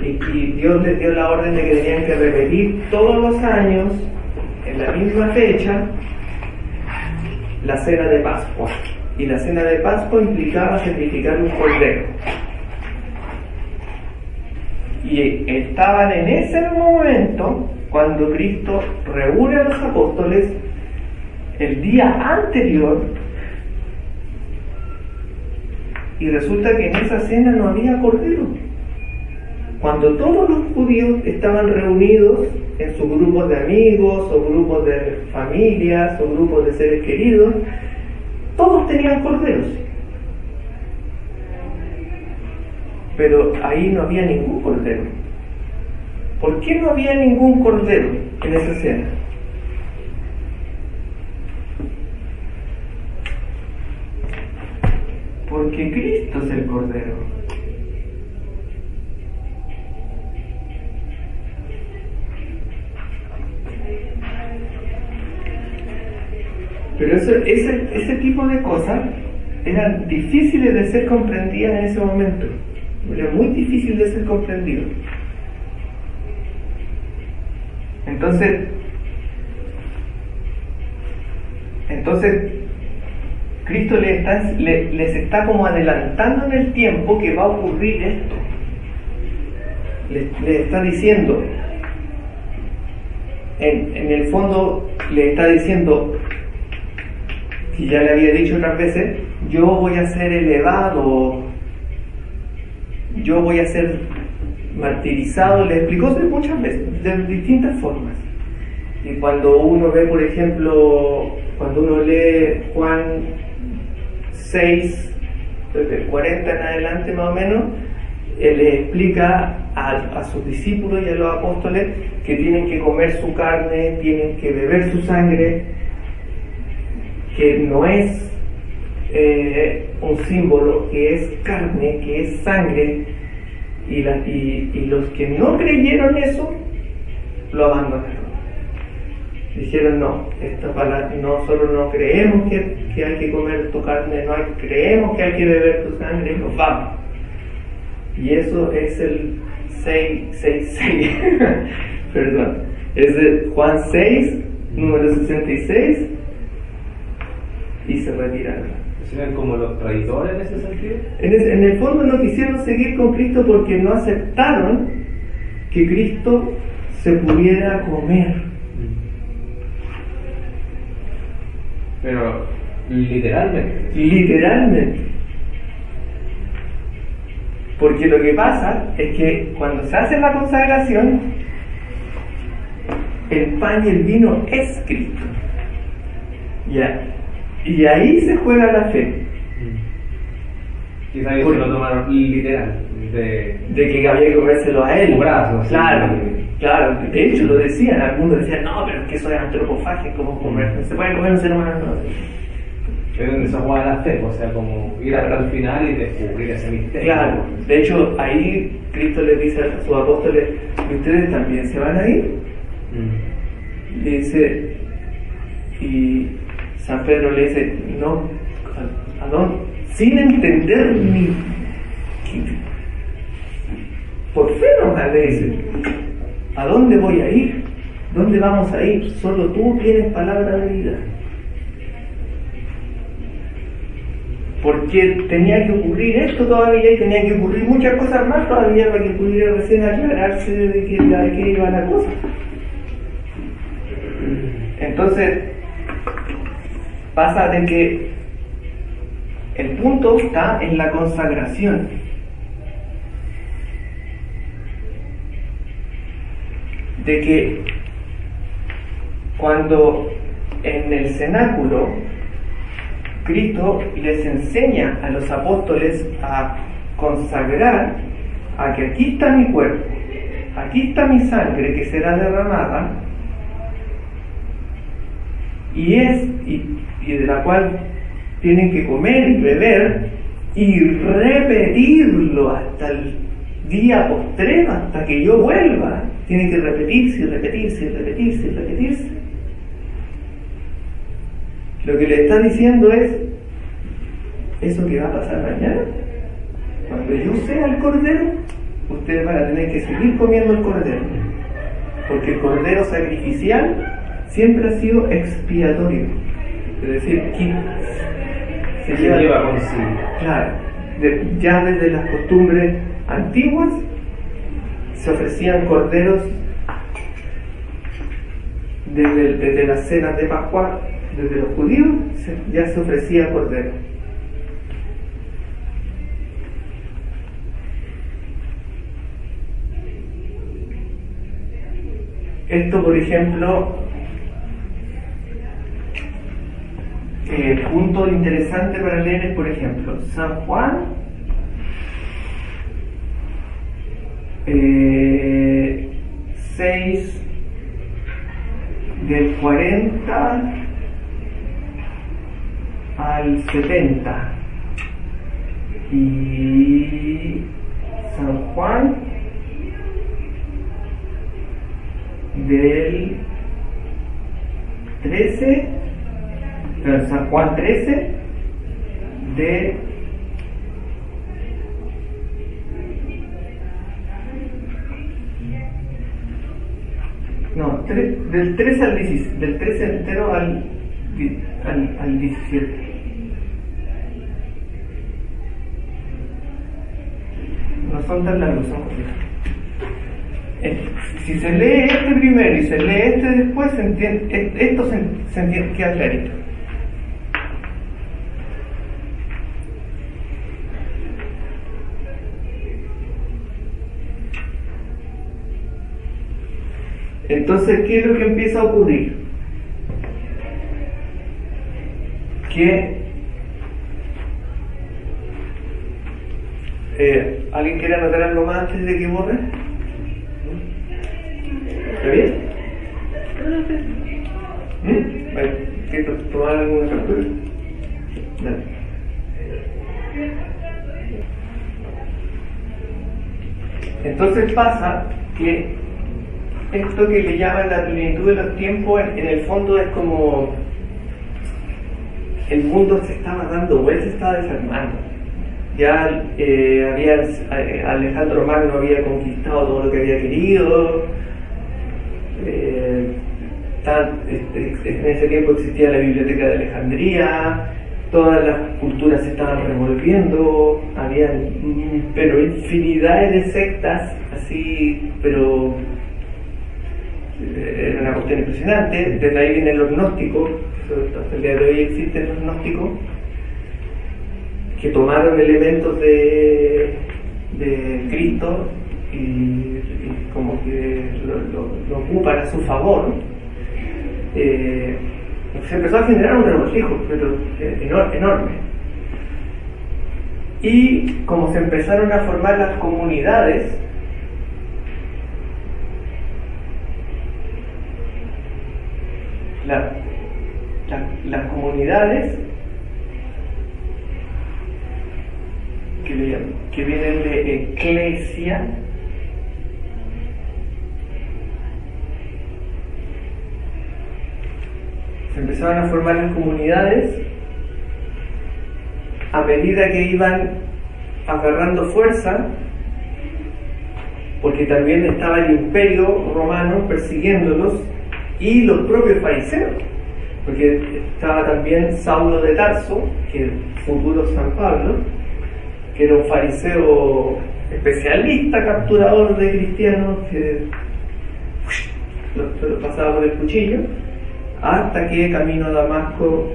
y Dios les dio la orden de que tenían que repetir todos los años en la misma fecha la cena de Pascua. Y la cena de Pascua implicaba sacrificar un cordero. Y estaban en ese momento cuando Cristo reúne a los apóstoles el día anterior, y resulta que en esa cena no había cordero. Cuando todos los judíos estaban reunidos en sus grupos de amigos, o grupos de familias, o grupos de seres queridos, todos tenían corderos. Pero ahí no había ningún cordero. ¿Por qué no había ningún cordero en esa cena? Porque Cristo es el cordero. Pero ese tipo de cosas eran difíciles de ser comprendidas en ese momento. Era muy difícil de ser comprendido. Entonces Cristo les está como adelantando en el tiempo que va a ocurrir esto. Les está diciendo, en el fondo le está diciendo, y ya le había dicho otras veces, yo voy a ser elevado, yo voy a ser martirizado. Le explicó muchas veces, de distintas formas. Y cuando uno ve, por ejemplo, cuando uno lee Juan 6, desde el 40 en adelante más o menos, él le explica a sus discípulos y a los apóstoles que tienen que comer su carne, tienen que beber su sangre, que no es un símbolo, que es carne, que es sangre, y los que no creyeron eso lo abandonaron. Dijeron, no, nosotros no creemos que hay que comer tu carne, no creemos que hay que beber tu sangre, y nos vamos. Y eso es el 666 perdón, es de Juan 6, número 66, y se retiraron. ¿Serían como los traidores en ese sentido? En el fondo no quisieron seguir con Cristo porque no aceptaron que Cristo se pudiera comer. Pero literalmente. Literalmente. Porque lo que pasa es que cuando se hace la consagración, el pan y el vino es Cristo. ¿Ya? Y ahí se juega la fe. Quizá ellos se lo tomaron literal. De que había que comérselo a él. Su brazo, así. Claro. De hecho lo decían, algunos decían, no, pero es que eso es antropofagia, como comer. No se puede comer un ser humano. No. Es donde se juega la fe, o sea, como ir hasta el final y descubrir ese misterio. Claro. De hecho, ahí Cristo les dice a sus apóstoles, ¿y ustedes también se van a ir? Le dice, y San Pedro le dice, no, ¿a dónde? Sin entender ni... Por fe nomás le dice, ¿a dónde voy a ir? ¿Dónde vamos a ir? Solo tú tienes palabra de vida. Porque tenía que ocurrir esto todavía y tenía que ocurrir muchas cosas más todavía para que pudiera recién aclararse de qué iba la cosa. Entonces, pasa de que El punto está en la consagración. De que cuando en el cenáculo Cristo les enseña a los apóstoles a consagrar, a que aquí está mi cuerpo, aquí está mi sangre que será derramada, y de la cual tienen que comer y beber y repetirlo hasta el día postrero, hasta que yo vuelva. Tiene que repetirse y repetirse y repetirse y repetirse. Lo que le está diciendo es eso que va a pasar mañana. Cuando yo sea el cordero, ustedes van a tener que seguir comiendo el cordero, porque el cordero sacrificial siempre ha sido expiatorio, es decir, que se lleva consigo. Claro, ya desde las costumbres antiguas se ofrecían corderos desde las cenas de Pascua, desde los judíos ya se ofrecía cordero. Esto, por ejemplo, punto interesante para leer es, por ejemplo, San Juan 6 del 40 al 70 y San Juan del 13, San Juan 13 de del 13 al 17, del 13 entero al 17. No son tan largos, son cortitos. Si se lee este primero y se lee este después, se entiende, esto se entiende, queda clarito. Entonces, ¿qué es lo que empieza a ocurrir? Que ¿alguien quiere anotar algo más antes de que borre? ¿Está bien? Bueno, ¿quieres tomar alguna captura? Dale. Entonces pasa que esto que le llaman la plenitud de los tiempos, en el fondo es como el mundo se estaba dando vueltas, se estaba desarmando. Ya Alejandro Magno había conquistado todo lo que había querido. En ese tiempo existía la Biblioteca de Alejandría, todas las culturas se estaban revolviendo, habían pero infinidades de sectas, así, pero era una cuestión impresionante. Desde ahí vienen los gnósticos, hasta el día de hoy existen los gnósticos, que tomaron elementos de Cristo y como que lo ocupan a su favor. Se empezó a generar un regocijo, pero enorme. Y como se empezaron a formar las comunidades, las comunidades que vienen de eclesia, se empezaron a formar las comunidades a medida que iban agarrando fuerza, porque también estaba el imperio romano persiguiéndolos y los propios fariseos, porque estaba también Saulo de Tarso, que es futuro San Pablo, que era un fariseo especialista, capturador de cristianos, que lo pasaba por el cuchillo, hasta que camino a Damasco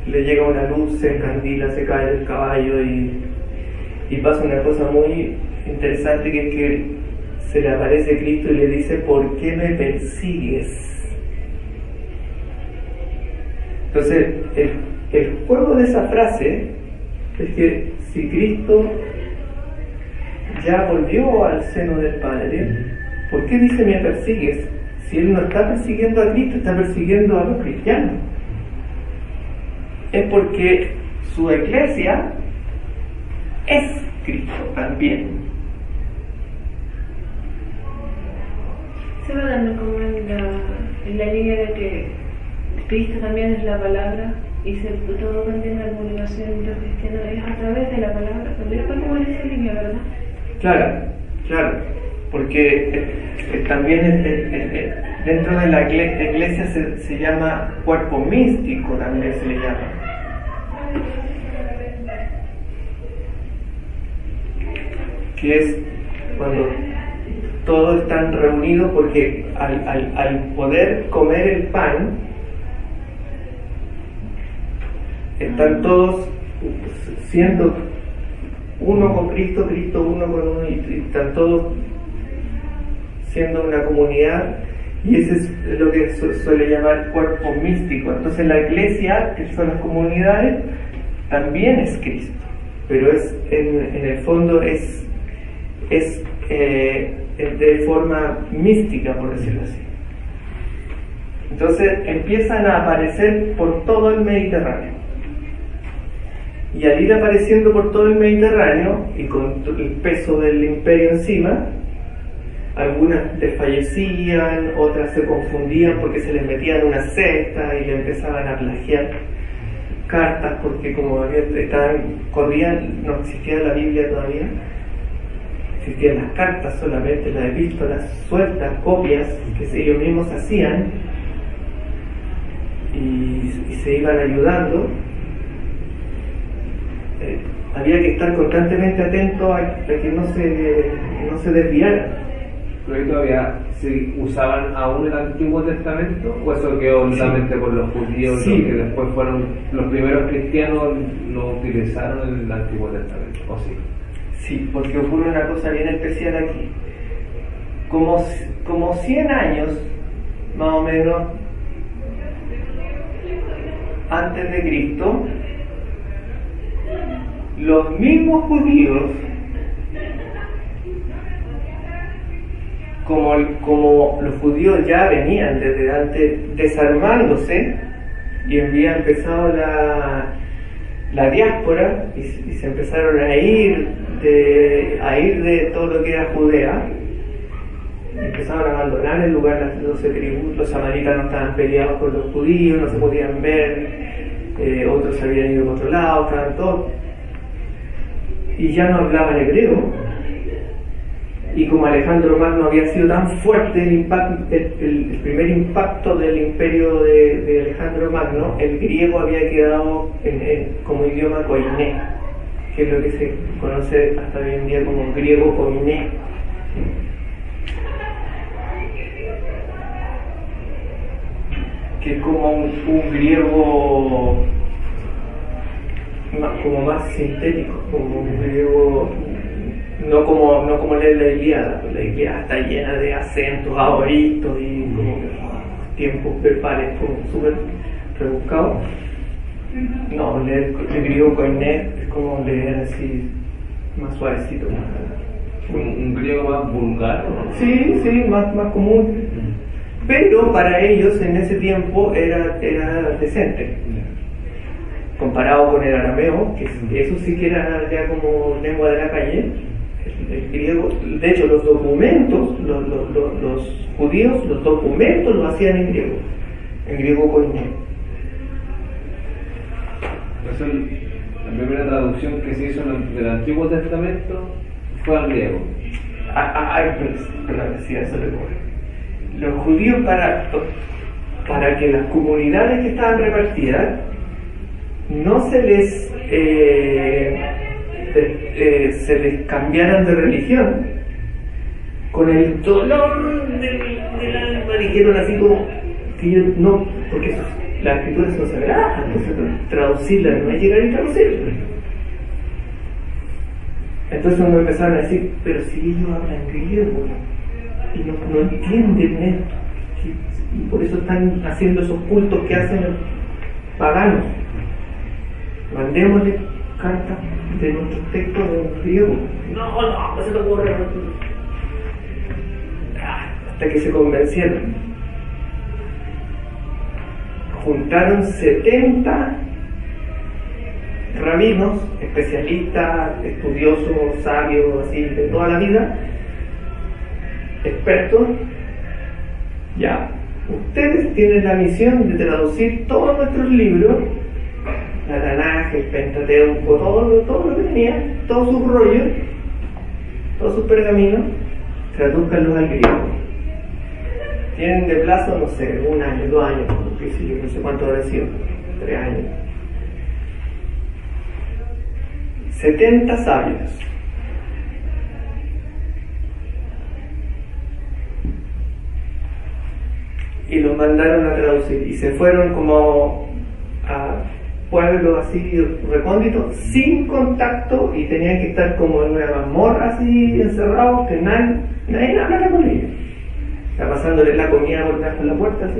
le llega una luz, se encandila, se cae del caballo y pasa una cosa muy interesante, que es que se le aparece Cristo y le dice: ¿por qué me persigues? Entonces el juego de esa frase es que si Cristo ya volvió al seno del Padre, ¿por qué dice me persigues? Si Él no está persiguiendo a Cristo, está persiguiendo a los cristianos. Es porque su iglesia es Cristo también. Se va dando como en la línea de que Cristo también es la palabra, y todo también la comunicación intercristiana es a través de la palabra. También fue como en esa línea, ¿verdad? Claro, porque también dentro de la iglesia se llama cuerpo místico, también se le llama. Que es cuando todos están reunidos, porque al poder comer el pan, están todos siendo uno con Cristo, Cristo uno con uno, y están todos siendo una comunidad, y ese es lo que suele llamar cuerpo místico. Entonces la iglesia, que son las comunidades, también es Cristo, pero es en el fondo es de forma mística, por decirlo así. Entonces empiezan a aparecer por todo el Mediterráneo, y al ir apareciendo por todo el Mediterráneo y con el peso del imperio encima, algunas desfallecían, otras se confundían porque se les metían una cesta y le empezaban a plagiar cartas, porque como corrían, no existía la Biblia todavía, existían las cartas solamente, las epístolas sueltas, copias que ellos mismos hacían, y se iban ayudando. Había que estar constantemente atento a que no se desviara. ¿Pero ahí todavía se usaban aún el Antiguo Testamento, o eso quedó solamente por los judíos, sí, que después fueron los primeros cristianos, no utilizaron el Antiguo Testamento? ¿O sí? Sí, porque ocurre una cosa bien especial aquí. Como 100 años, más o menos, antes de Cristo, los mismos judíos, como los judíos ya venían desde antes desarmándose, y había empezado la diáspora, y se empezaron a ir de todo lo que era Judea, empezaron a abandonar el lugar, las 12 tribus. Los samaritanos estaban peleados con los judíos, no se podían ver, otros habían ido por otro lado, estaban todos, y ya no hablaban hebreo. Y como Alejandro Magno había sido tan fuerte el primer impacto del imperio de Alejandro Magno, el griego había quedado como idioma koiné, que es lo que se conoce hasta hoy en día como griego koiné. Que es como un griego como más sintético, como un griego, no como leer la Ilíada. La Ilíada está llena de acentos, aoristos y como tiempos verbales como súper rebuscados. No, leer el griego koiné es como leer así más suavecito, un griego más vulgar, ¿no? Sí, más común. Pero para ellos en ese tiempo era decente, comparado con el arameo, que eso sí que era ya como lengua de la calle. El griego, de hecho los documentos, los judíos, los documentos lo hacían en griego koiné. Entonces la primera traducción que se hizo del Antiguo Testamento fue al griego. Perdón, sí, eso le ocurre. Los judíos, para que las comunidades que estaban repartidas no se les cambiaran de religión, con el dolor del alma dijeron así como que no, porque las escrituras son sagradas, entonces traducirlas no es llegar y traducirlas. Entonces uno empezaron a decir, pero si ellos hablan griego y no entienden esto, y por eso están haciendo esos cultos que hacen los paganos, mandémosle cartas de nuestros textos en griego. No se te ocurre. Hasta que se convencieron. Juntaron 70 rabinos, especialistas, estudiosos, sabios, así, de toda la vida, expertos. Ya, ustedes tienen la misión de traducir todos nuestros libros, la Tanaj, el Pentateuco, todo lo que tenía, todos sus rollos, todos sus pergaminos, tradúzcanlos al griego. Tienen de plazo, no sé, 1 año, 2 años, no sé cuánto habrá sido, 3 años. 70 sabios. Y los mandaron a traducir. Y se fueron como a pueblos así recónditos, sin contacto, y tenían que estar como en una mazmorra así, encerrados, que nadie hablara con ellos. Está pasándole la comida por debajo de la puerta, así,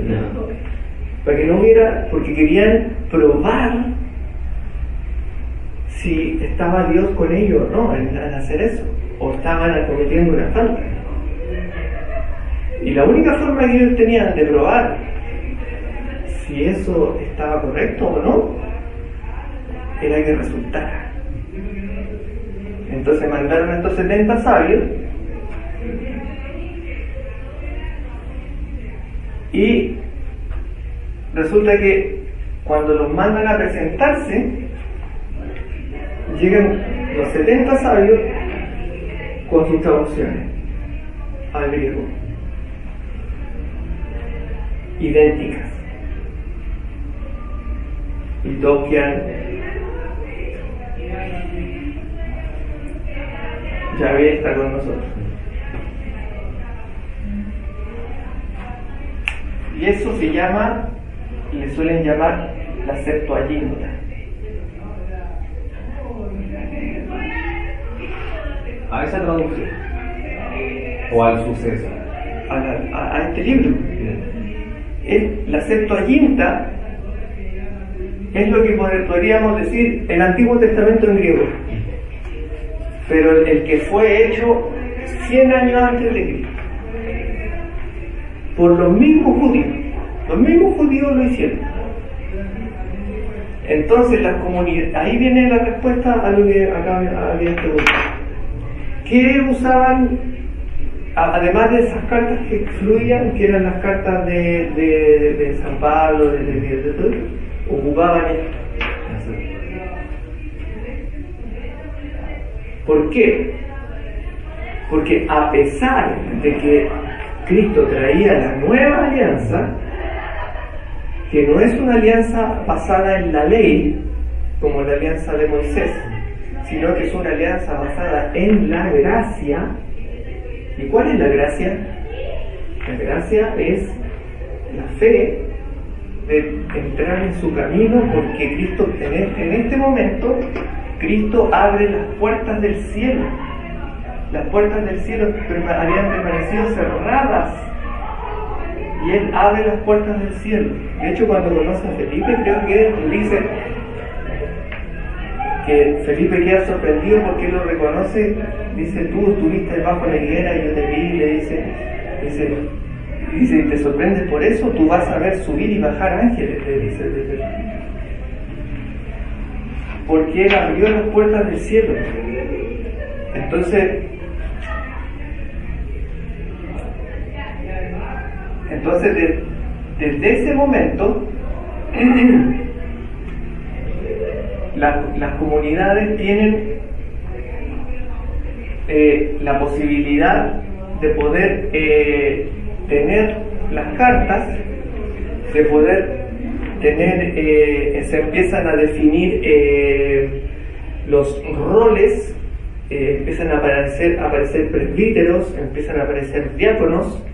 para que no hubiera, porque querían probar si estaba Dios con ellos o no en hacer eso, o estaban cometiendo una falta. Y la única forma que ellos tenían de probar si eso estaba correcto o no era que resultara. Entonces mandaron a estos 70 sabios y resulta que cuando los mandan a presentarse, llegan los 70 sabios con sus traducciones al griego, idénticas, y todos quedan. Yahvé está con nosotros. Y eso se llama, le suelen llamar la Septuaginta. ¿A esa traducción? ¿O al suceso? A este libro. La Septuaginta es lo que podríamos decir el Antiguo Testamento en griego, pero el que fue hecho 100 años antes de Cristo por los mismos judíos lo hicieron. Entonces las comunidades, ahí viene la respuesta a lo que acá había preguntado. ¿Qué usaban, además de esas cartas que fluían, que eran las cartas de San Pablo, de todo, ocupaban esto? ¿Por qué? Porque a pesar de que Cristo traía la nueva alianza, que no es una alianza basada en la ley, como la alianza de Moisés, sino que es una alianza basada en la gracia. ¿Y cuál es la gracia? La gracia es la fe de entrar en su camino, porque Cristo, en este momento, Cristo abre las puertas del cielo. Las puertas del cielo habían permanecido cerradas y Él abre las puertas del cielo. De hecho, cuando conoce a Felipe, creo que dice que Felipe queda sorprendido porque él lo reconoce. Dice: tú estuviste debajo de la higuera y yo te vi. Le dice, ¿te sorprendes por eso? Tú vas a ver subir y bajar ángeles, le dice. Porque Él abrió las puertas del cielo. Entonces desde ese momento las comunidades tienen la posibilidad de poder tener las cartas, de poder tener, se empiezan a definir los roles, empiezan a aparecer presbíteros, empiezan a aparecer diáconos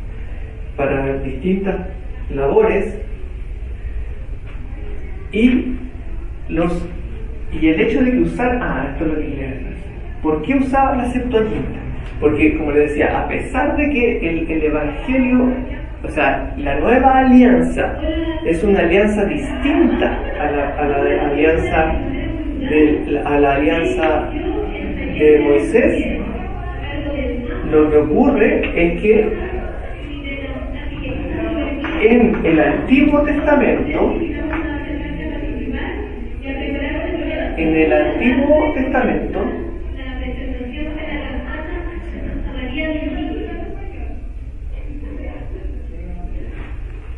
para distintas labores, Y el hecho de que usar, esto es lo que quería decir. ¿Por qué usaba la Septuaginta? Porque, como le decía, a pesar de que el Evangelio, o sea, la nueva alianza es una alianza distinta a la alianza de Moisés, lo que ocurre es que en el Antiguo Testamento,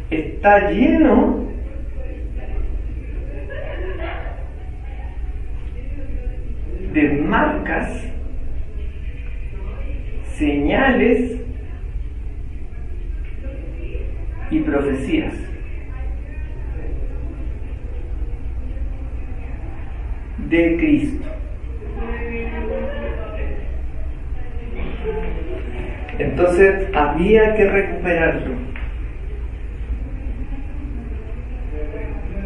está lleno de marcas, señales y profecías. De Cristo. Entonces había que recuperarlo,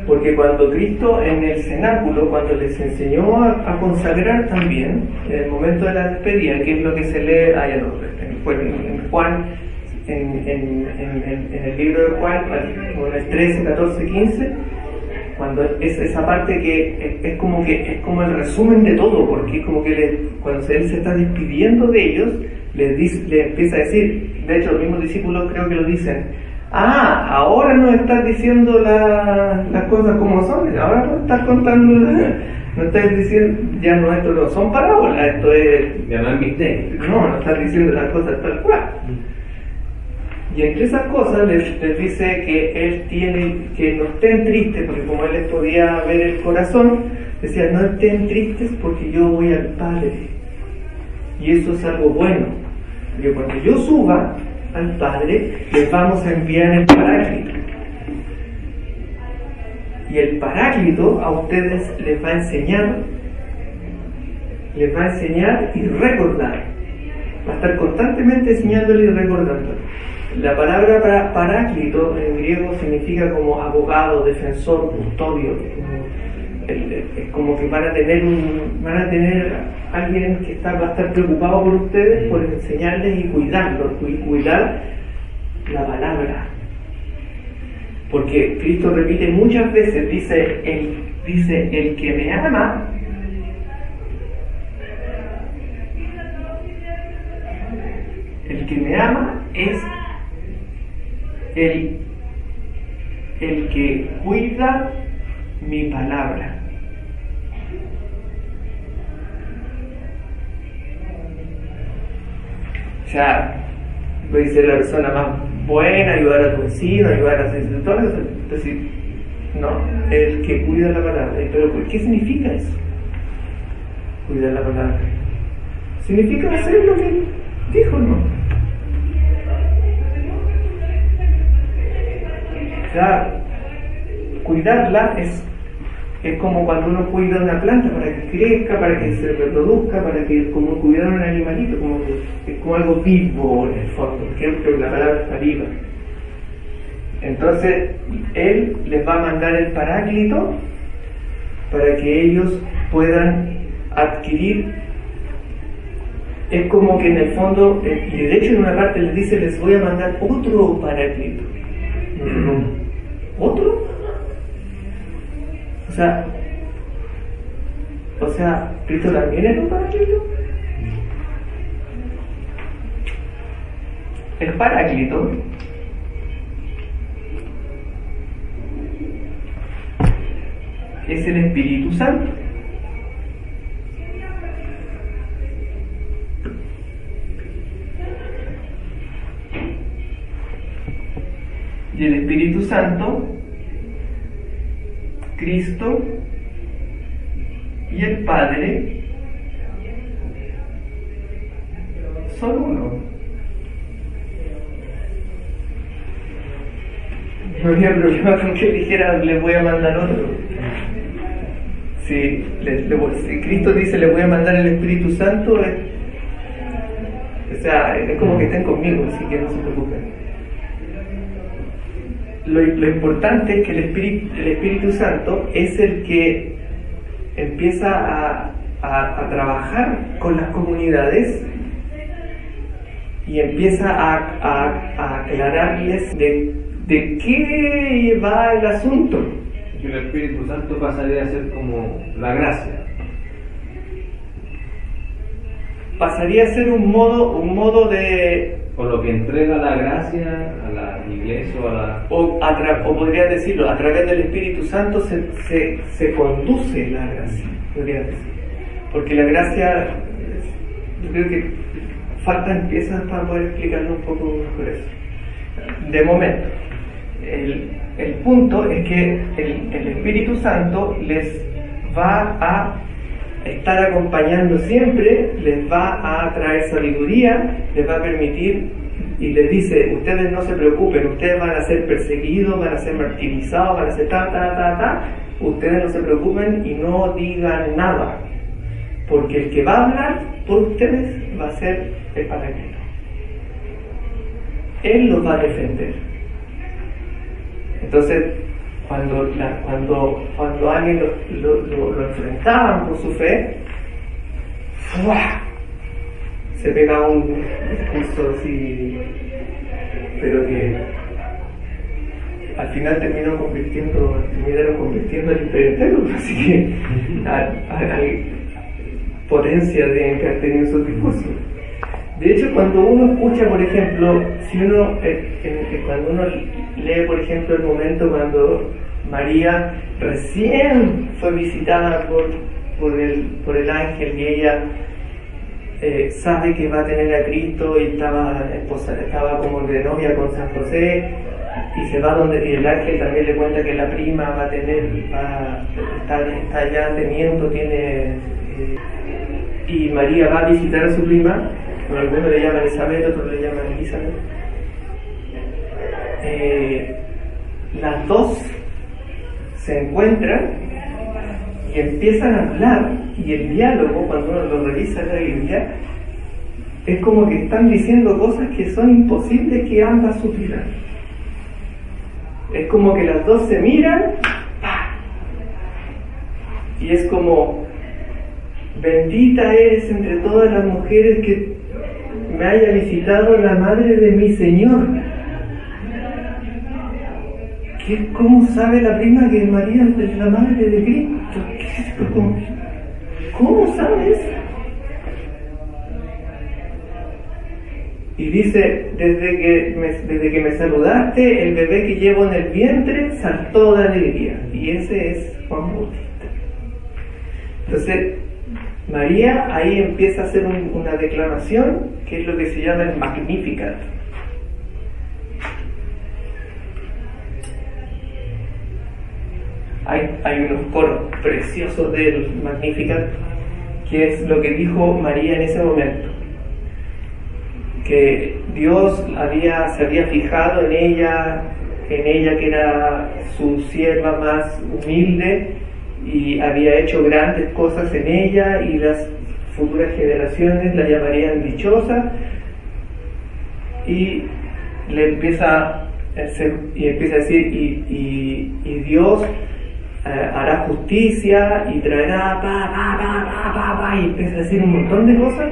porque cuando Cristo en el cenáculo, cuando les enseñó a consagrar también, en el momento de la despedida, que es lo que se lee en Juan, en el libro de Juan, en el 13, 14, 15, cuando es esa parte que es como el resumen de todo, porque es como que cuando él se está despidiendo de ellos, le empieza a decir, de hecho los mismos discípulos creo que lo dicen, ahora nos estás diciendo las cosas como son, ahora nos estás contando, no estás diciendo, esto no son parábolas, esto es... Ya no es misterio. No estás diciendo las cosas tal cual. Y entre esas cosas les dice que no estén tristes, porque como él les podía ver el corazón, decía, no estén tristes porque yo voy al Padre. Y eso es algo bueno. Porque cuando yo suba al Padre, les vamos a enviar el Paráclito. Y el Paráclito a ustedes les va a enseñar y recordar. Va a estar constantemente enseñándole y recordando. La palabra paráclito en griego significa como abogado, defensor, custodio. Es como que van a tener alguien que va a estar preocupado por ustedes, por enseñarles y cuidarlos, y cuidar la palabra. Porque Cristo repite muchas veces, dice el que me ama, es el que cuida mi palabra. O sea, puede ser la persona más buena, ayudar a tu vecino, ayudar a todo eso. Entonces, no, el que cuida la palabra. Pero ¿qué significa eso? Cuidar la palabra. Significa hacer lo que dijo, ¿no? O sea, cuidarla es como cuando uno cuida una planta para que crezca, para que se reproduzca, para que, como cuidar a un animalito, es como algo vivo en el fondo, creo que la palabra está viva. Entonces, Él les va a mandar el Paráclito para que ellos puedan adquirir. Es como que en el fondo, y de hecho en una parte les dice, les voy a mandar otro Paráclito. ¿Otro? O sea, ¿Cristo también es un Paráclito? El Paráclito es el Espíritu Santo. Y el Espíritu Santo, Cristo y el Padre son uno. No había problema con que dijera, les voy a mandar otro. Si Cristo dice, les voy a mandar el Espíritu Santo, o sea, es como que estén conmigo, así que no se preocupen. lo importante es que el Espíritu Santo es el que empieza a trabajar con las comunidades y empieza a aclararles de qué va el asunto. Que el Espíritu Santo pasaría a ser como la gracia. Pasaría a ser un modo de... Con lo que entrega la gracia a la iglesia o a la... o podría decirlo, a través del Espíritu Santo se conduce la gracia, podría decir. Porque la gracia, yo creo que faltan piezas para poder explicarlo un poco mejor eso. De momento, el punto es que el Espíritu Santo les va a estar acompañando siempre, les va a traer sabiduría, les va a permitir y les dice, ustedes no se preocupen, ustedes van a ser perseguidos, van a ser martirizados, van a ser ustedes no se preocupen y no digan nada, porque el que va a hablar por ustedes va a ser el Paráclito. Él los va a defender. Entonces, cuando alguien lo enfrentaban por su fe, ¡fua!, se pega un discurso así, pero que al final terminaron convirtiendo al Imperio entero, así que hay potencia de que han tenido esos discursos. De hecho, cuando uno escucha, por ejemplo, cuando uno lee, por ejemplo, el momento cuando María recién fue visitada por el ángel y ella sabe que va a tener a Cristo y estaba como de novia con San José y se va y el ángel también le cuenta que la prima está ya teniendo, y María va a visitar a su prima. Algunos le llaman Isabel, otros le llaman Elizabeth. Las dos se encuentran y empiezan a hablar, y el diálogo, cuando uno lo revisa en la Biblia, es como que están diciendo cosas que son imposibles que ambas supieran. Es como que las dos se miran, ¡pah!, y es como, bendita eres entre todas las mujeres que me haya visitado la madre de mi Señor. ¿Cómo sabe la prima que María es la madre de Cristo? ¿Cómo sabe eso? Y dice, desde que me saludaste, el bebé que llevo en el vientre saltó de alegría. Y ese es Juan Bautista. Entonces, María ahí empieza a hacer una declamación, que es lo que se llama el Magnificat. Hay unos coros preciosos del Magnificat, que es lo que dijo María en ese momento, que Dios se había fijado en ella que era su sierva más humilde, y había hecho grandes cosas en ella, y las futuras generaciones la llamarían dichosa, y le empieza a decir, y Dios hará justicia y traerá y empieza a decir un montón de cosas.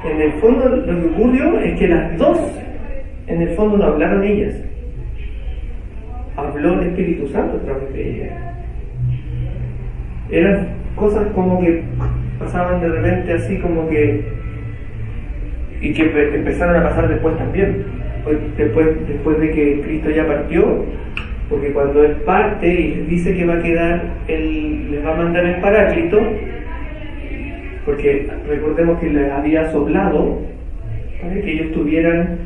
En el fondo lo que ocurrió es que las dos en el fondo no hablaron ellas, habló el Espíritu Santo a través de ellas. Eran cosas como que pasaban de repente así como que, y que empezaron a pasar después también, después de que Cristo ya partió, porque cuando Él parte y les dice que va a quedar, Él les va a mandar el Paráclito, porque recordemos que les había soplado para que ellos tuvieran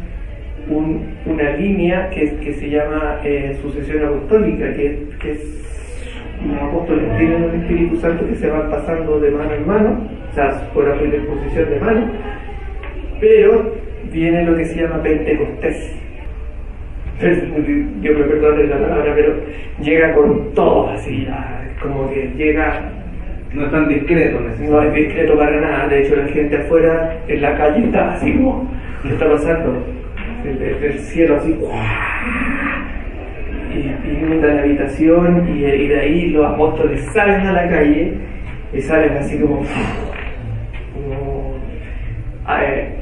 una línea que se llama sucesión apostólica, que es los apóstoles tienen un Espíritu Santo que se va pasando de mano en mano, o sea, por la predisposición de mano, pero viene lo que se llama Pentecostés. Yo me perdono la palabra, pero llega con todo así, como que llega. No es tan discreto, no es discreto para nada. De hecho, la gente afuera en la calle está así como, ¿qué está pasando? El cielo así, inunda la habitación y de ahí los apóstoles salen a la calle y salen así como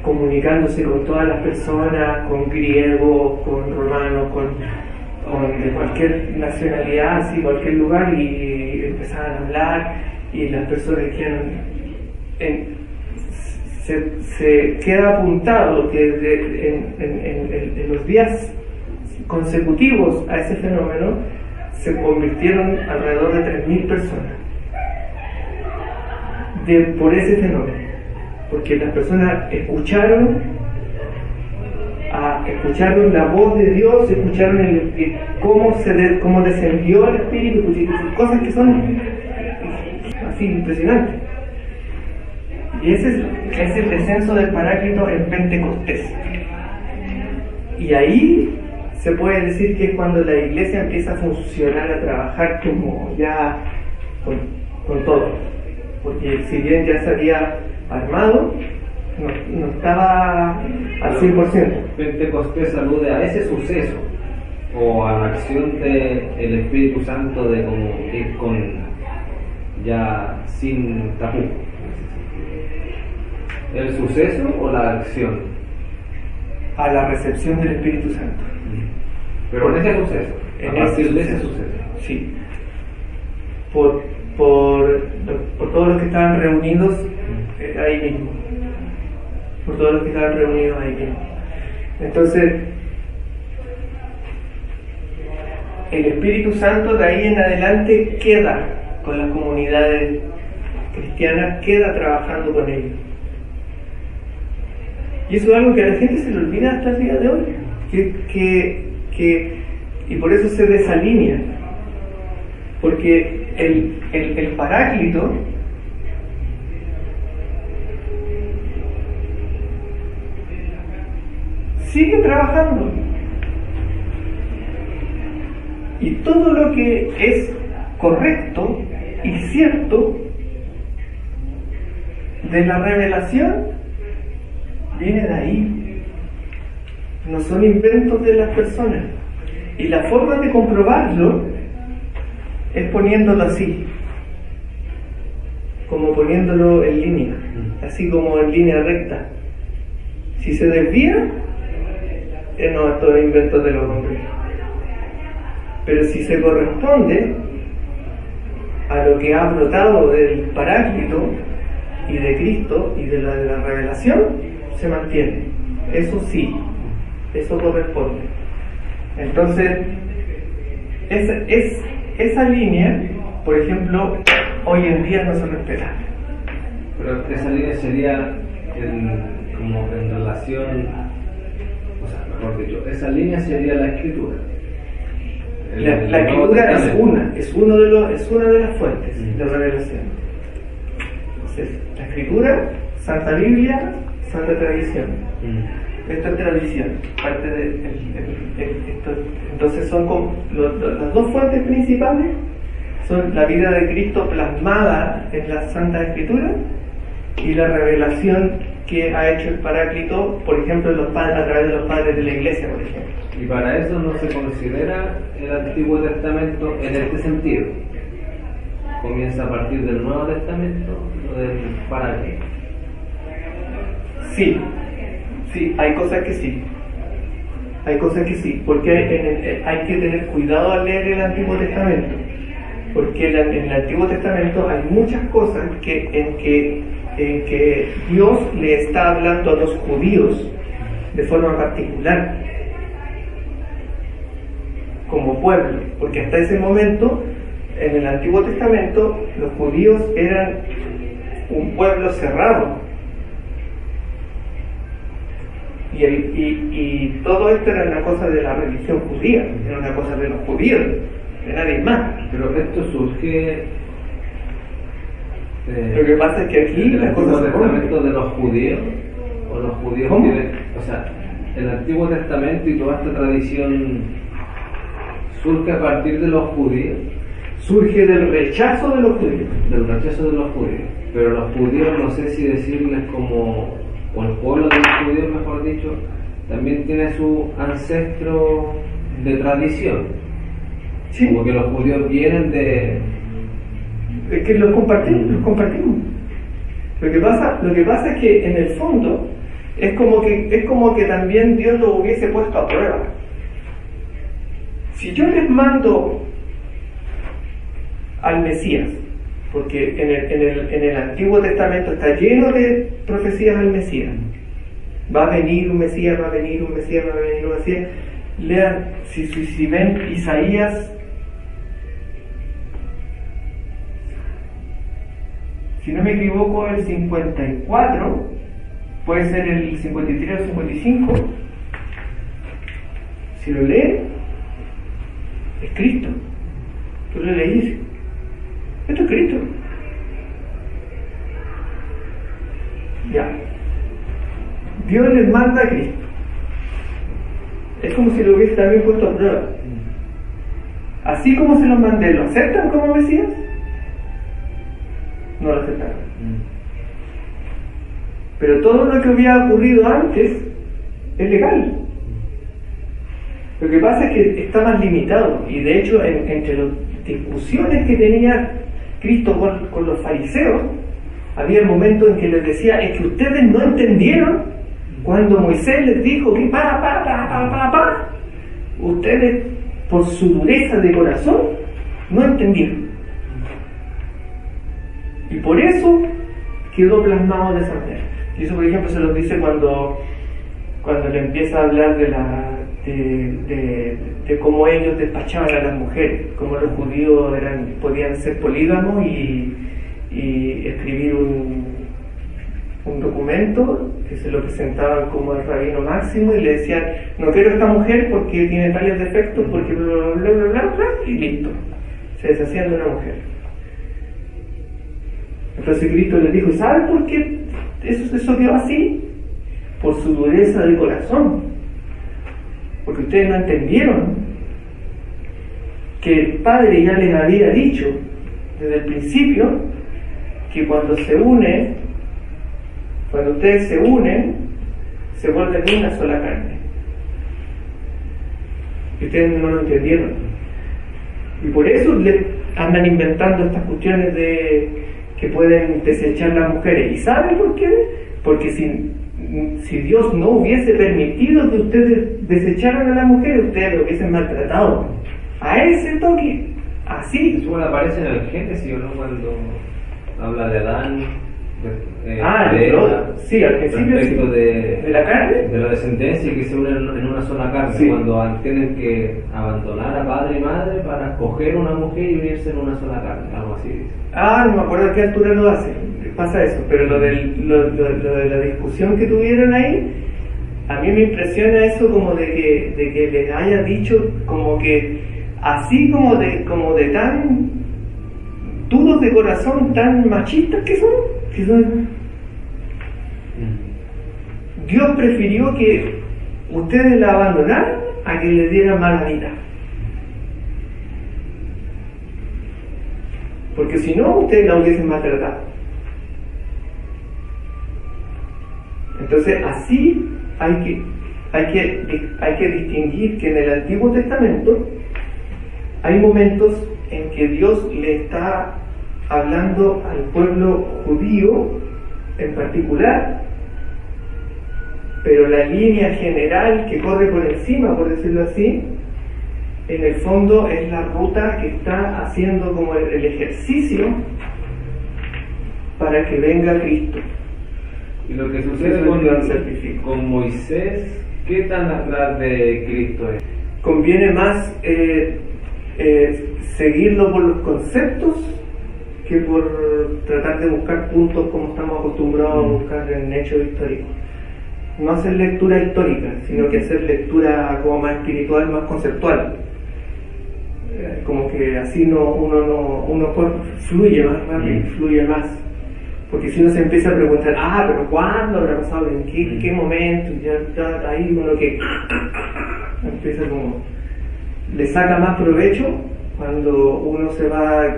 comunicándose con todas las personas, con griegos, con romanos, con de cualquier nacionalidad, así, cualquier lugar, y empezaban a hablar y las personas se queda apuntado que en los días consecutivos a ese fenómeno se convirtieron alrededor de 3.000 personas por ese fenómeno, porque las personas escucharon la voz de Dios, escucharon cómo descendió el Espíritu, cosas que son así impresionantes. Y ese es el descenso del Paráclito en Pentecostés. Y ahí se puede decir que es cuando la iglesia empieza a funcionar, a trabajar como ya con todo. Porque si bien ya se había armado, no estaba al 100%. Pentecostés alude a ese suceso o a la acción del Espíritu Santo de como ir con ya sin tapu. ¿El suceso o la acción? A la recepción del Espíritu Santo. Pero en ese suceso, a partir de ese suceso. Sí. Por todos los que estaban reunidos ahí mismo. Por todos los que estaban reunidos ahí mismo. Entonces, el Espíritu Santo de ahí en adelante queda con las comunidades cristianas, queda trabajando con ellos. Y eso es algo que a la gente se le olvida hasta el día de hoy, y por eso se desalinea, porque el Paráclito sigue trabajando, y todo lo que es correcto y cierto de la revelación viene de ahí, no son inventos de las personas. Y la forma de comprobarlo es poniéndolo así, como poniéndolo en línea, así como en línea recta. Si se desvía, no, esto es invento de los hombres. Pero si se corresponde a lo que ha brotado del Paráclito y de Cristo y de la revelación, se mantiene. Eso sí, eso corresponde. Entonces, esa línea, por ejemplo, hoy en día no se respeta. Pero esa línea sería como en relación, o sea, mejor dicho, esa línea sería la Escritura. La Escritura es una de las fuentes de revelación. Entonces, la Escritura, Santa Biblia, Santa Tradición. Esta tradición, parte de esto. Entonces son como las dos fuentes principales son la vida de Cristo plasmada en la Santa Escritura y la revelación que ha hecho el Paráclito, por ejemplo, a través de los padres de la Iglesia, por ejemplo. Y para eso no se considera el Antiguo Testamento en este sentido. Comienza a partir del Nuevo Testamento o del Paráclito. Sí, hay cosas que sí. Hay cosas que sí, porque hay que tener cuidado al leer el Antiguo Testamento. Porque en el Antiguo Testamento hay muchas cosas en que Dios le está hablando a los judíos de forma particular, como pueblo. Porque hasta ese momento, en el Antiguo Testamento, los judíos eran un pueblo cerrado. Y todo esto era una cosa de la religión judía, era una cosa de los judíos, de nadie más. Pero esto surge. Lo que pasa es que aquí las cosas se rompen. ¿De los judíos? ¿O los judíos ¿Cómo? tienen.? O sea, el Antiguo Testamento y toda esta tradición surge a partir de los judíos. Surge del rechazo de los judíos. Del rechazo de los judíos. Pero los judíos, no sé si decirles como. O el pueblo de los judíos, mejor dicho, también tiene su ancestro de tradición. Sí. Como que los judíos vienen de... Es que los compartimos. Lo que pasa es que en el fondo es como que también Dios lo hubiese puesto a prueba. Si yo les mando al Mesías, porque en el Antiguo Testamento está lleno de profecías al Mesías, va a venir un Mesías, va a venir un Mesías, va a venir un Mesías. Lean, si ven Isaías, si no me equivoco, el 54, puede ser el 53 o el 55, si lo leen, es Cristo. Tú lo leís, esto es Cristo. Ya. Dios les manda a Cristo. Es como si lo hubiese también puesto a prueba. Así como se los mandé, ¿lo aceptan como Mesías? No lo aceptaron. Pero todo lo que había ocurrido antes es legal. Lo que pasa es que está más limitado, y de hecho entre las discusiones que tenía Cristo con los fariseos, había el momento en que les decía: es que ustedes no entendieron cuando Moisés les dijo que ustedes por su dureza de corazón no entendieron, y por eso quedó plasmado de esa manera. Y eso, por ejemplo, se los dice cuando le empieza a hablar de cómo ellos despachaban a las mujeres, cómo los judíos podían ser polígamos y escribir un documento que se lo presentaban como el rabino máximo y le decían: no quiero esta mujer porque tiene tales defectos, porque bla bla bla bla bla, bla, y listo, se deshacían de una mujer. Entonces Cristo les dijo: ¿saben por qué eso quedó así? Por su dureza de corazón, porque ustedes no entendieron que el Padre ya les había dicho desde el principio que cuando ustedes se unen, se vuelven una sola carne. Y ustedes no lo entendieron. Y por eso andan inventando estas cuestiones de que pueden desechar las mujeres. ¿Y saben por qué? Porque si Dios no hubiese permitido que ustedes desecharan a las mujeres, ustedes lo hubiesen maltratado. A ese toque, así. Eso aparece en el Génesis, ¿no? Cuando habla de Adán. Sí, al principio sí. ¿De la carne? De la descendencia que se unen en una sola carne, sí. Cuando tienen que abandonar a padre y madre para escoger una mujer y unirse en una sola carne, algo así dice. No me acuerdo a qué altura lo hace, pasa eso, pero lo de la discusión que tuvieron ahí, a mí me impresiona eso como de que les haya dicho como que así como de tan duros de corazón, tan machistas que son. Dios prefirió que ustedes la abandonaran a que le dieran mala vida, porque si no, ustedes la hubiesen maltratado. Entonces así hay que distinguir que en el Antiguo Testamento hay momentos en que Dios le está hablando al pueblo judío en particular, pero la línea general que corre por encima, por decirlo así, en el fondo es la ruta que está haciendo como el ejercicio para que venga Cristo. Y lo que sucede con Moisés, ¿qué tan atrás de Cristo es? Conviene más seguirlo por los conceptos que por tratar de buscar puntos como estamos acostumbrados a buscar en hechos históricos. No hacer lectura histórica, sino que hacer lectura como más espiritual, más conceptual. Como que así uno fluye más rápido, fluye más. Porque si uno se empieza a preguntar: pero ¿cuándo habrá pasado? ¿En qué momento? Ya ahí uno que empieza como... le saca más provecho cuando uno se va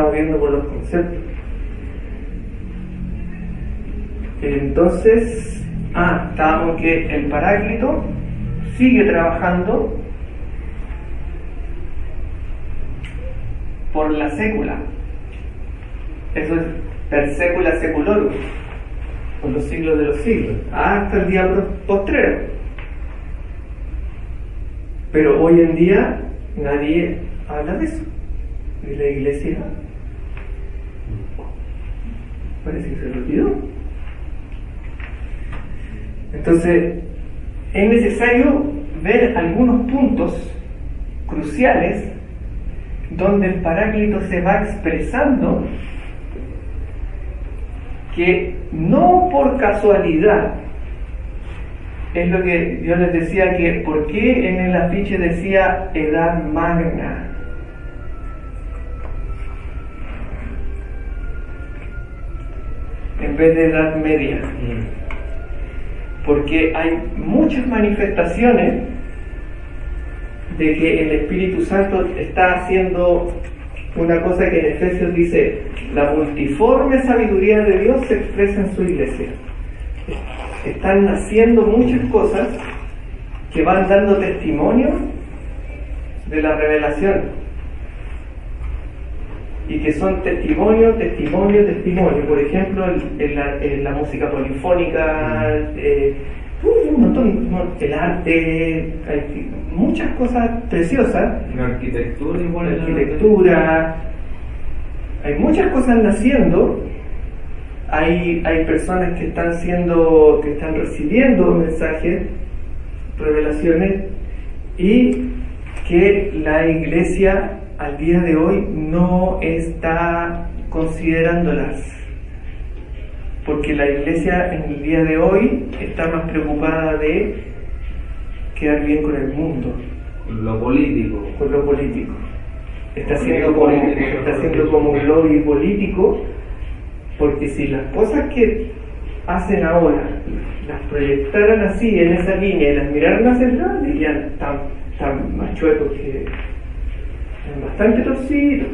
moviendo por los conceptos. Entonces, estábamos que el Paráclito sigue trabajando por la sécula. Eso es per secula seculorum, por los siglos de los siglos, hasta el día postrero. Pero hoy en día nadie habla de eso. Y la iglesia parece que se lo olvidó. Entonces, es necesario ver algunos puntos cruciales donde el Paráclito se va expresando, que no por casualidad, es lo que yo les decía, que por qué en el afiche decía Edad Magna. En vez de Edad Media. Porque hay muchas manifestaciones de que el Espíritu Santo está haciendo una cosa que en Efesios dice: la multiforme sabiduría de Dios se expresa en su iglesia. Están naciendo muchas cosas que van dando testimonio de la revelación, y que son testimonio. Por ejemplo, en la música polifónica, un montón, el arte, hay muchas cosas preciosas. La arquitectura igual. La arquitectura, hay muchas cosas naciendo. Hay personas que están recibiendo mensajes, revelaciones, y que la iglesia al día de hoy no está considerándolas, porque la iglesia en el día de hoy está más preocupada de quedar bien con el mundo, con lo político. Está haciendo como un lobby político, porque si las cosas que hacen ahora las proyectaran así, en esa línea, y las miraran hacia atrás, dirían: tan más chuecos, que es bastante torcido.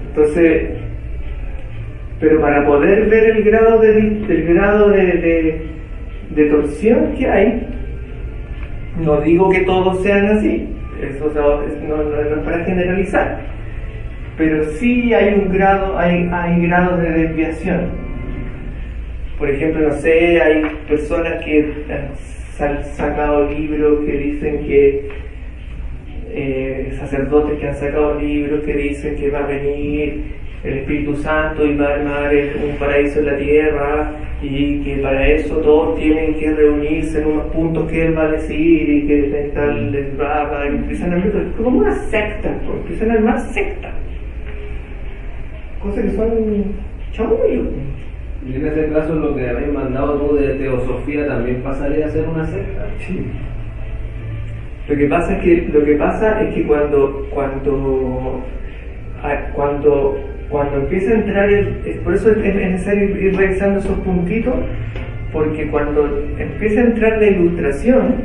Entonces, pero para poder ver el grado de torsión que hay, no digo que todos sean así, eso no es para generalizar, pero sí hay un grado, hay grados de desviación. Por ejemplo, no sé, hay personas que han sacado libros que dicen que sacerdotes que han sacado libros que dicen que va a venir el Espíritu Santo y va a armar un paraíso en la tierra, y que para eso todos tienen que reunirse en unos puntos que él va a decir, y que tal les va a empiezan a armar como una secta, empiezan a armar sectas, cosas que son chamullos. Y en ese caso, lo que habéis mandado tú de teosofía también pasaría a ser una secta. Sí. Lo que pasa es que cuando empieza a entrar por eso es necesario ir revisando esos puntitos, porque cuando empieza a entrar la ilustración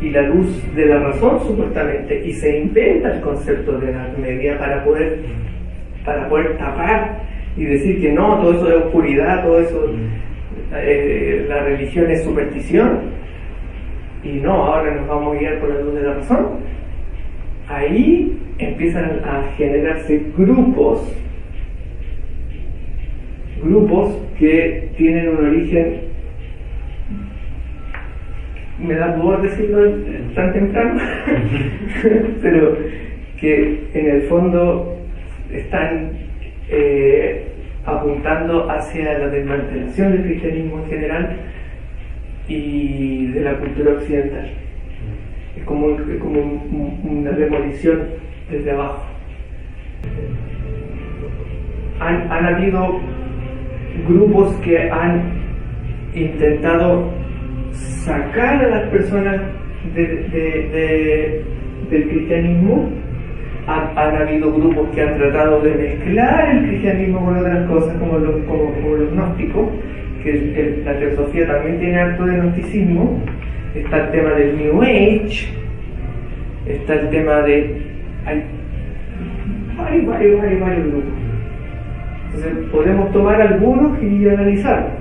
y la luz de la razón, supuestamente, y se inventa el concepto de Edad Media para poder tapar y decir que no, todo eso es oscuridad, todo eso, la religión es superstición, y no, ahora nos vamos a guiar por la luz de la razón. Ahí empiezan a generarse grupos que tienen un origen, me da pudor decirlo tan temprano, pero que en el fondo están apuntando hacia la desmantelación del cristianismo en general y de la cultura occidental. Es como una demolición desde abajo. Han habido grupos que han intentado sacar a las personas del cristianismo. Han habido grupos que han tratado de mezclar el cristianismo con otras cosas, como los gnósticos, que la teosofía también tiene harto de gnosticismo. Está el tema del New Age, está el tema de... hay varios grupos. Entonces podemos tomar algunos y analizarlos.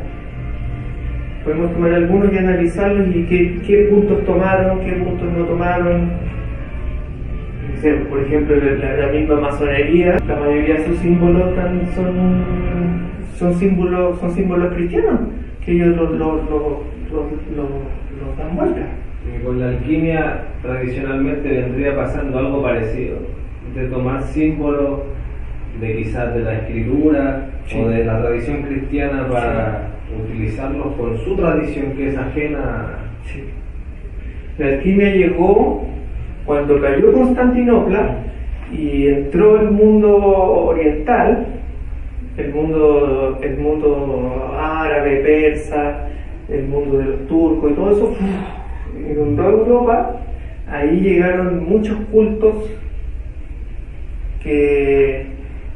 Y qué puntos tomaron, qué puntos no tomaron. por ejemplo, la misma masonería, la mayoría de sus símbolos son símbolos cristianos, que ellos los dan vuelta. Y con la alquimia tradicionalmente vendría pasando algo parecido, de tomar símbolos de quizás de la escritura o de la tradición cristiana para utilizarlos con su tradición que es ajena. Sí. La alquimia llegó cuando cayó Constantinopla y entró el mundo oriental, el mundo árabe, persa, el mundo de los turcos y todo eso inundó Europa. Ahí llegaron muchos cultos que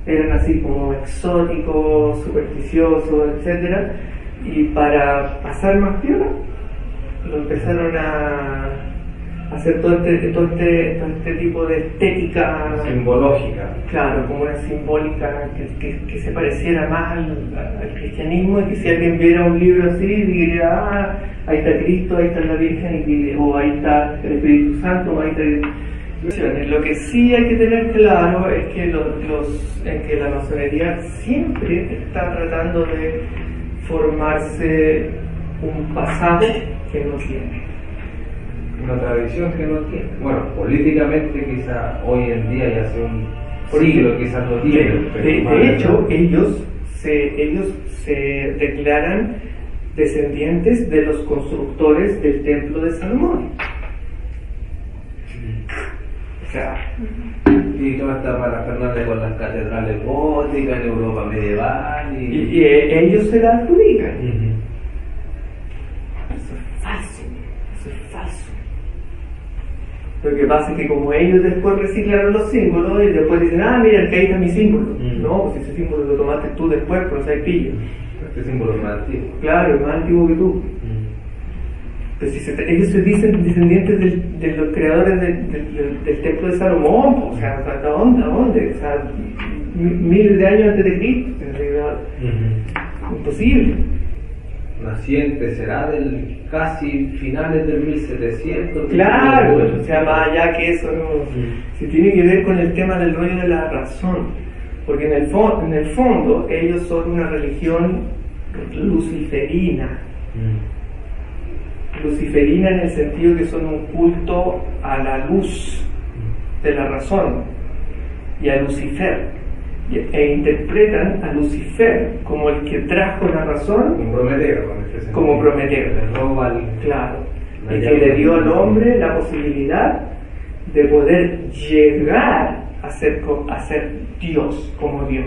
eran así como exóticos, supersticiosos, etc. Y para pasar más piola, lo empezaron a hacer todo este tipo de estética Simbológica. Claro, como una simbólica que se pareciera más al cristianismo, y que si alguien viera un libro así diría, ahí está Cristo, ahí está la Virgen, o ahí está el Espíritu Santo, o ahí está... Lo que sí hay que tener claro es que que la masonería siempre está tratando de formarse un pasado que no tiene. Una tradición que no tiene. Bueno, políticamente quizá hoy en día y hace un siglo quizás no tiene. De hecho, ellos se declaran descendientes de los constructores del templo de Salomón. O sea, y toda esta parafernalia con las catedrales góticas en Europa medieval y ellos se la adjudican. Eso es falso. Lo que pasa es que como ellos después reciclaron los símbolos y después dicen, mira, que ahí está mi símbolo. No, pues ese símbolo lo tomaste tú después, pero no sabes pillo. Este símbolo es más antiguo. Claro, es más antiguo que tú. Pues ellos se dicen descendientes de los creadores del templo de Salomón, o sea, ¿a dónde? O sea, miles de años antes de Cristo, en realidad. Imposible. Naciente será del casi finales del 1700. Claro, o sea, más allá que eso, no. Se tiene que ver con el tema del rollo de la razón, porque en el fondo ellos son una religión luciferina. Luciferina en el sentido que son un culto a la luz de la razón y a Lucifer, e interpretan a Lucifer como el que trajo la razón, como Prometeo, le roba claro, y que le dio al hombre la posibilidad de poder llegar a ser Dios, como Dios.